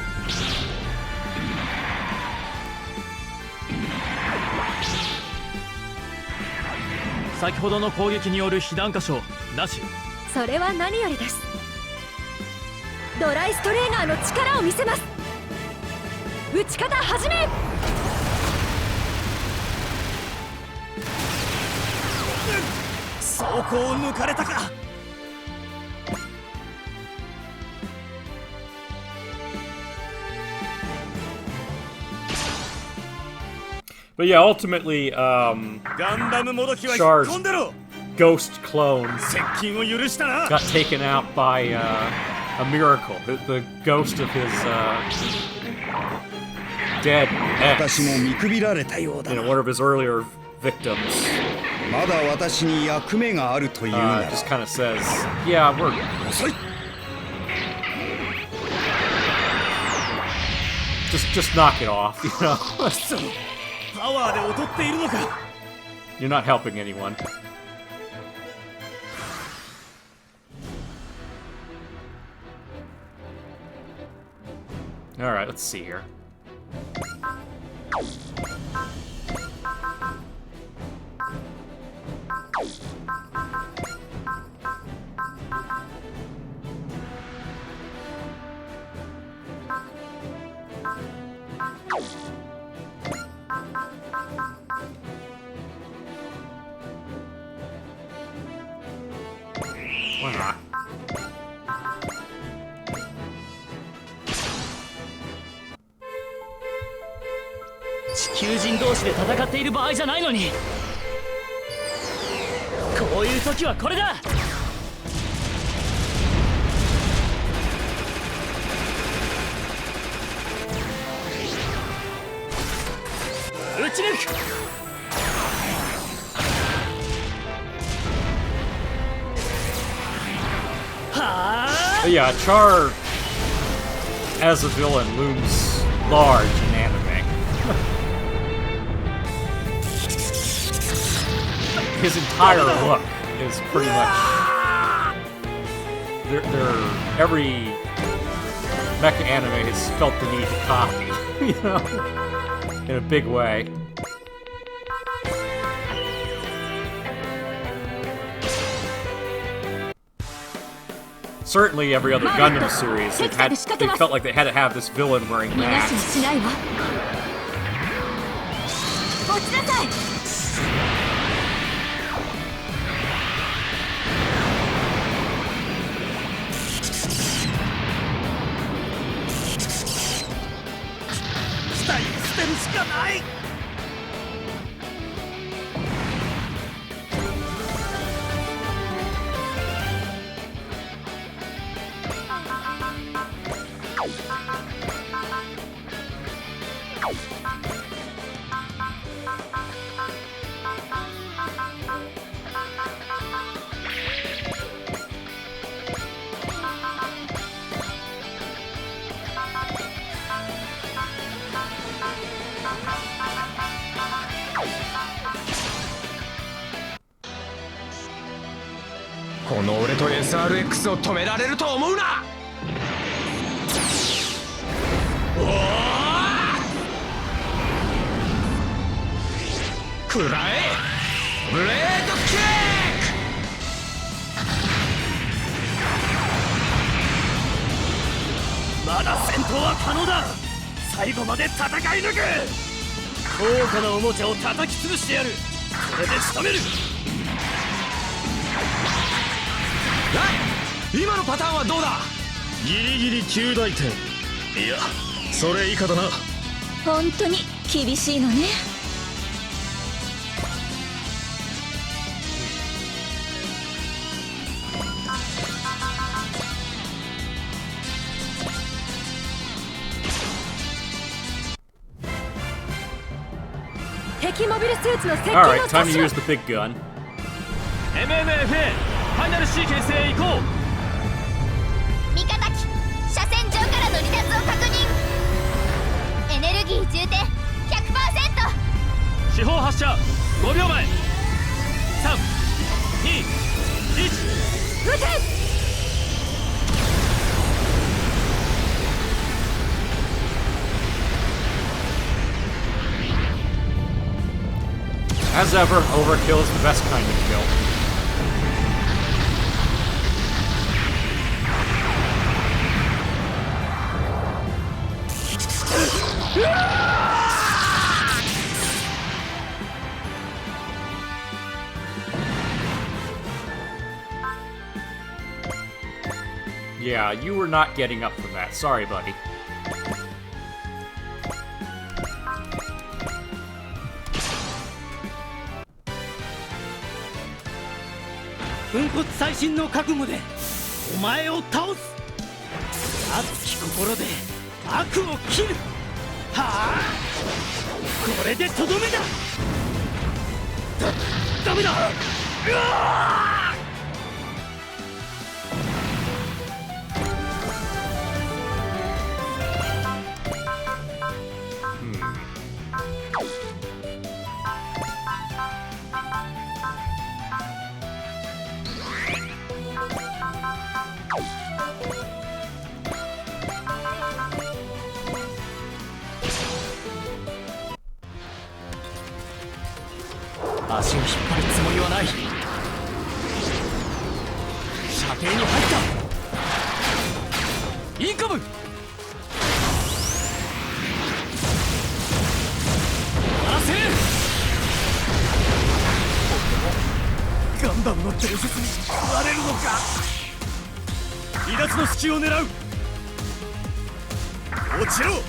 先ほどの攻撃による被弾箇所なし。それは何よりです。ドライストレーナーの力を見せます。撃ち方始め。装甲を抜かれたか。 But yeah, ultimately, ガンダムもどきは引っ CHAR's 込んでろ。 ghost clone 接近を許したな。 got taken out by a miracle. The ghost of his dead ex, 私も見くびられたようだ you な。 know, one of his earlier victims, まだ私に役目があるというなら just kind of says, "Yeah, we're 遅い。 just knock it off." You know, パワーで劣っているのか。 you're not helping anyone. All right, let's see here. Why not? 地球人同士で戦っている場合じゃないのに。こういう時はこれだ。撃ち抜く。 But yeah, CHAR as a villain looms large in anime. His entire look is pretty much every mecha anime has felt the need to copy, you know, in a big way. Certainly, every other Gundam series, they felt like they had to have this villain wearing 逃がしに masks. しないわ。落ちなさい。 機体を捨てるしかない。この俺と SRX を止められると思うな。食らえブレードキッまだ戦闘は可能だ。最後まで戦い抜く。高価なおもちゃを叩き潰してやる。これで仕留める。今のパターンはどうだ。ギリギリ9大点。いやそれ以下だな。本当に厳しいのね。敵モビルスーツの接近の Alright, time 阻 to 止 use the big gun. MMFA ファイナルシーケンスへ行こう。味方機車線上からの離脱を確認。エネルギー充填 100%。 四方発射5秒前。3、2、1。撃て。As ever, overkill is the best kind of kill. Yeah, you were not getting up from that. Sorry, buddy. 粉骨細心の覚悟でお前を倒す。熱き心で悪を切る。はあ、これでとどめだ。ダメだ。うわ足を引っ張るつもりはない。射程に入った。インカム。終わらせる。ガンダムの伝説に食われるのか。離脱の隙を狙う。落ちろ。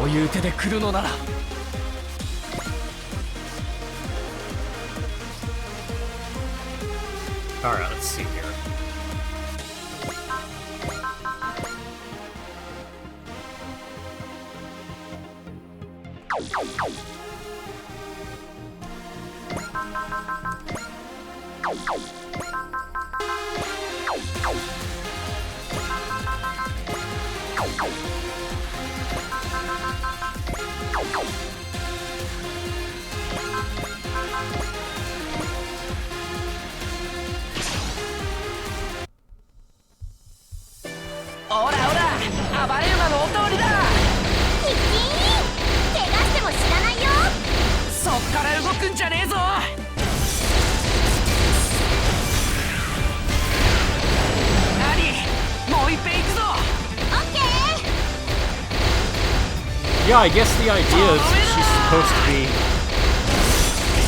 そういう手で来るのなら。Alright, let's see here. Yeah, I guess the idea is she's supposed to be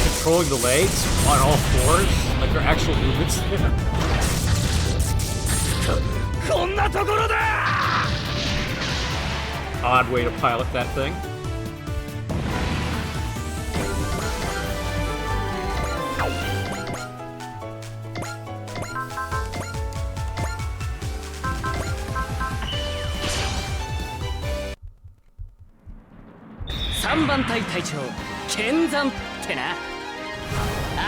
controlling the legs on all fours, like her actual movements. こんなところだ。 Odd way to pilot that thing.3番隊隊長剣山ってな。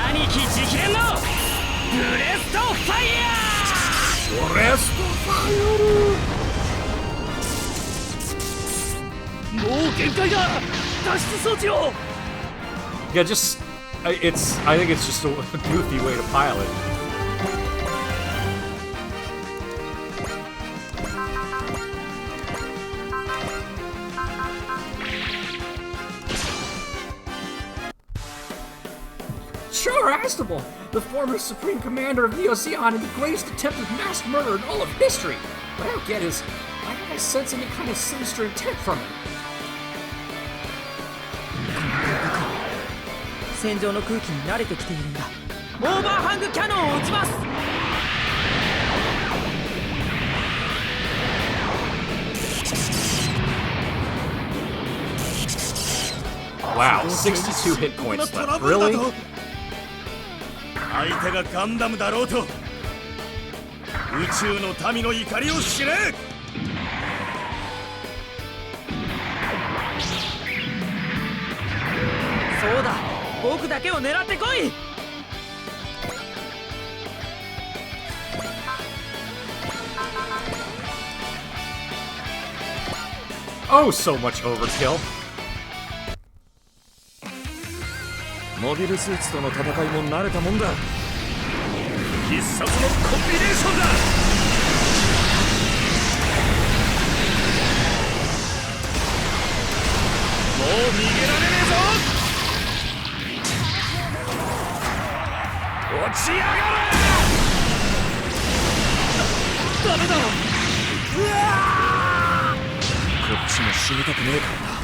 兄貴直伝のブレストファイヤー。ブレストファイヤー。もう限界だ。脱出装置を Yeah, just I think it's just a goofy way to pilot. CHAR Astable, the former Supreme Commander of the Ocean and the greatest attempted mass murder in all of history. What I don't get is, why don't I sense any kind of sinister intent from him? 戦場の空気に慣れてきているんだ。オーバーハングキャノンを撃ちます。 Wow, 62 hit points left. Really? 相手がガンダムだろうと宇宙の民の怒りを知れ。そうだ、僕だけを狙ってこい。 Oh, so much overkill. モビルスーツとの戦いも慣れたもんだ。必殺のコンビネーションだ。もう逃げられねえぞ。落ちやがれ。ダメだ。うわこっちも死にたくねえからな。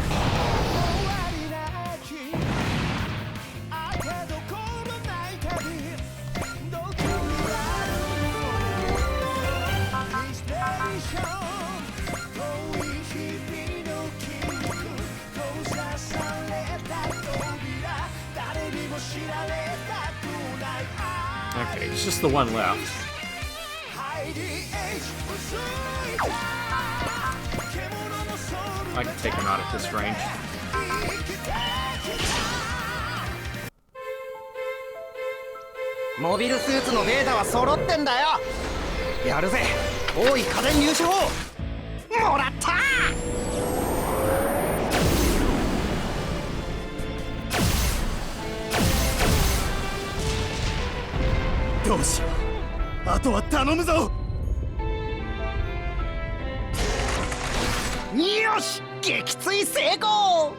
Okay, it's just the one left. I can take him out at this range. モビルスーツのデータは揃ってんだよ。やるぜ。多い家電入手法もらった。どうしよう。あとは頼むぞ。よし、撃墜成功。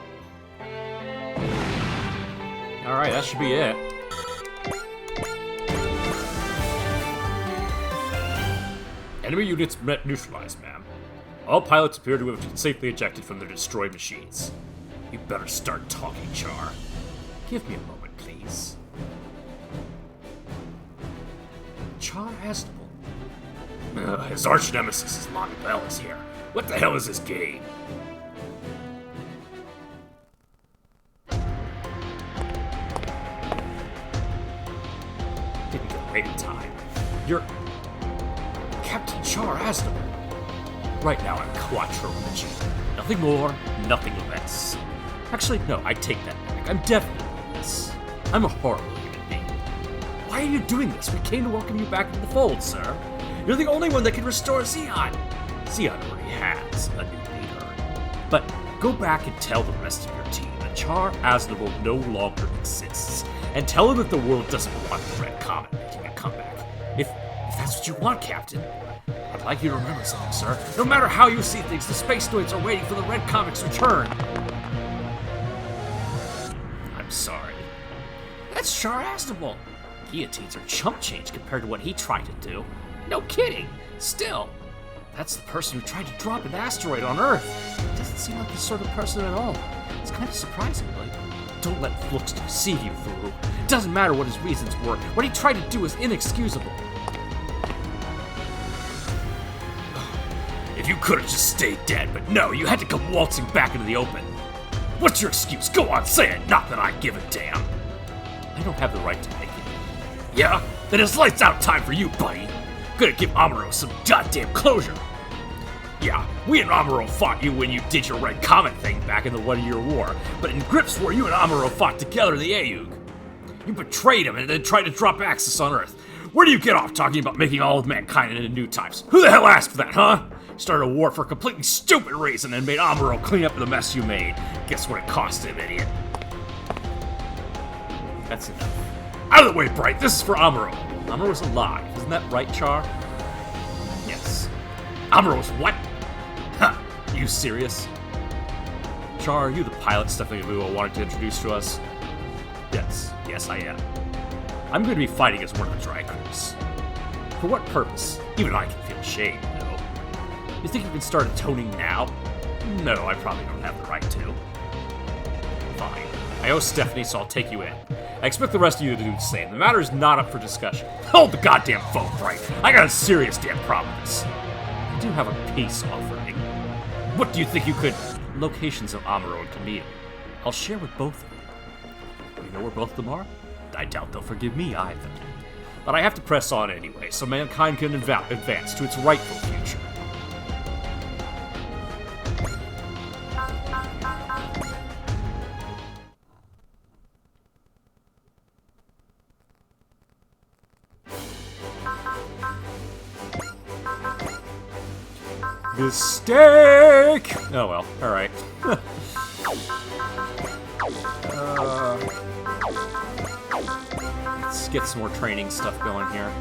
Alright, that should be it. Enemy units neutralized, ma'am. All pilots appear to have been safely ejected from their destroyed machines. You better start talking, CHAR. Give me a moment, please. CHAR Astable. His arch nemesis is Lonnie Bell is here. What the hell is this game? Didn't get away in time. You're Captain CHAR Astable. Right now I'm Quattro Regime. Nothing more, nothing less. Actually, no, I take that back. I'm definitely less. I'm a horrible human being. Why are you doing this? We came to welcome you back into the fold, sir. You're the only one that can restore Zeon. Zeon already has a new leader. But go back and tell the rest of your team that CHAR Astable no longer exists. And tell them that the world doesn't want the Red Comet making a comeback. If that's what you want, Captain. I'd like you to remember something, sir. No matter how you see things, the Space Droids are waiting for the Red Comet's return. I'm sorry. That's CHAR Astable. Guillotines are chump change compared to what he tried to do. No kidding. Still, that's the person who tried to drop an asteroid on Earth. He doesn't seem like the sort of person at all. It's kind of surprising, really. Don't let looks deceive you, Furu. It doesn't matter what his reasons were. What he tried to do is inexcusable. If you could have just stayed dead, but no, you had to come waltzing back into the open. What's your excuse? Go on, say it. Not that I give a damn. I don't have the right to make it. Yeah? Then it's lights out time for you, buddy. Gonna give Amuro some goddamn closure. Yeah, we and Amuro fought you when you did your Red Comet thing back in the 1 Year War, but in Grips War, you and Amuro fought together in the Aeug. You betrayed him and then tried to drop Axis on Earth. Where do you get off talking about making all of mankind into new types? Who the hell asked for that, huh? You started a war for a completely stupid reason and made Amuro clean up the mess you made. Guess what it cost him, idiot? That's enough. Out of the way, Bright! This is for Amuro. Amuro's alive. Isn't that right, Char? Yes. Amuro's what? Huh. You serious? Char, are you the pilot Stephanie Luo wanted to introduce to us? Yes. Yes, I am. I'm going to be fighting as one of the Dragons. For what purpose? Even I can feel ashamed, you know. You think you can start atoning now? No, I probably don't have the right to. Fine. I owe Stephanie, so I'll take you in. I expect the rest of you to do the same. The matter is not up for discussion. Hold the goddamn phone, Bright. I got a serious damn problem with this. I do have a peace offering. What do you think you could... Locations of Amuro and Camille. I'll share with both of you. You know where both of them are? I doubt they'll forgive me either. But I have to press on anyway, so mankind can advance to its rightful future. Mistake! Oh well, alright. Let's get some more training stuff going here.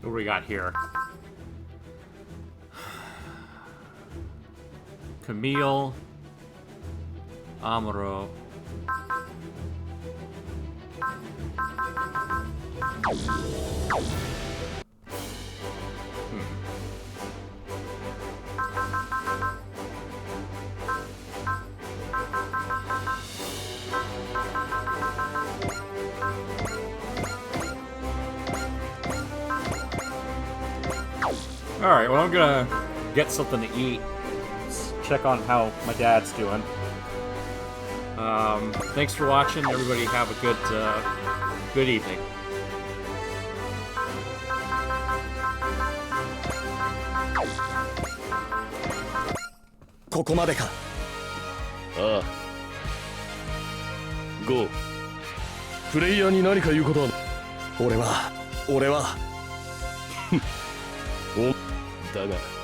What do we got here? Camille, Amuro. Alright, well I'm gonna get something to eat. Let's check on how my dad's doing. Thanks for watching, everybody have a good evening. ここまでか。ああ。ゴー。プレイヤーに何か言うことは。俺は。おだが。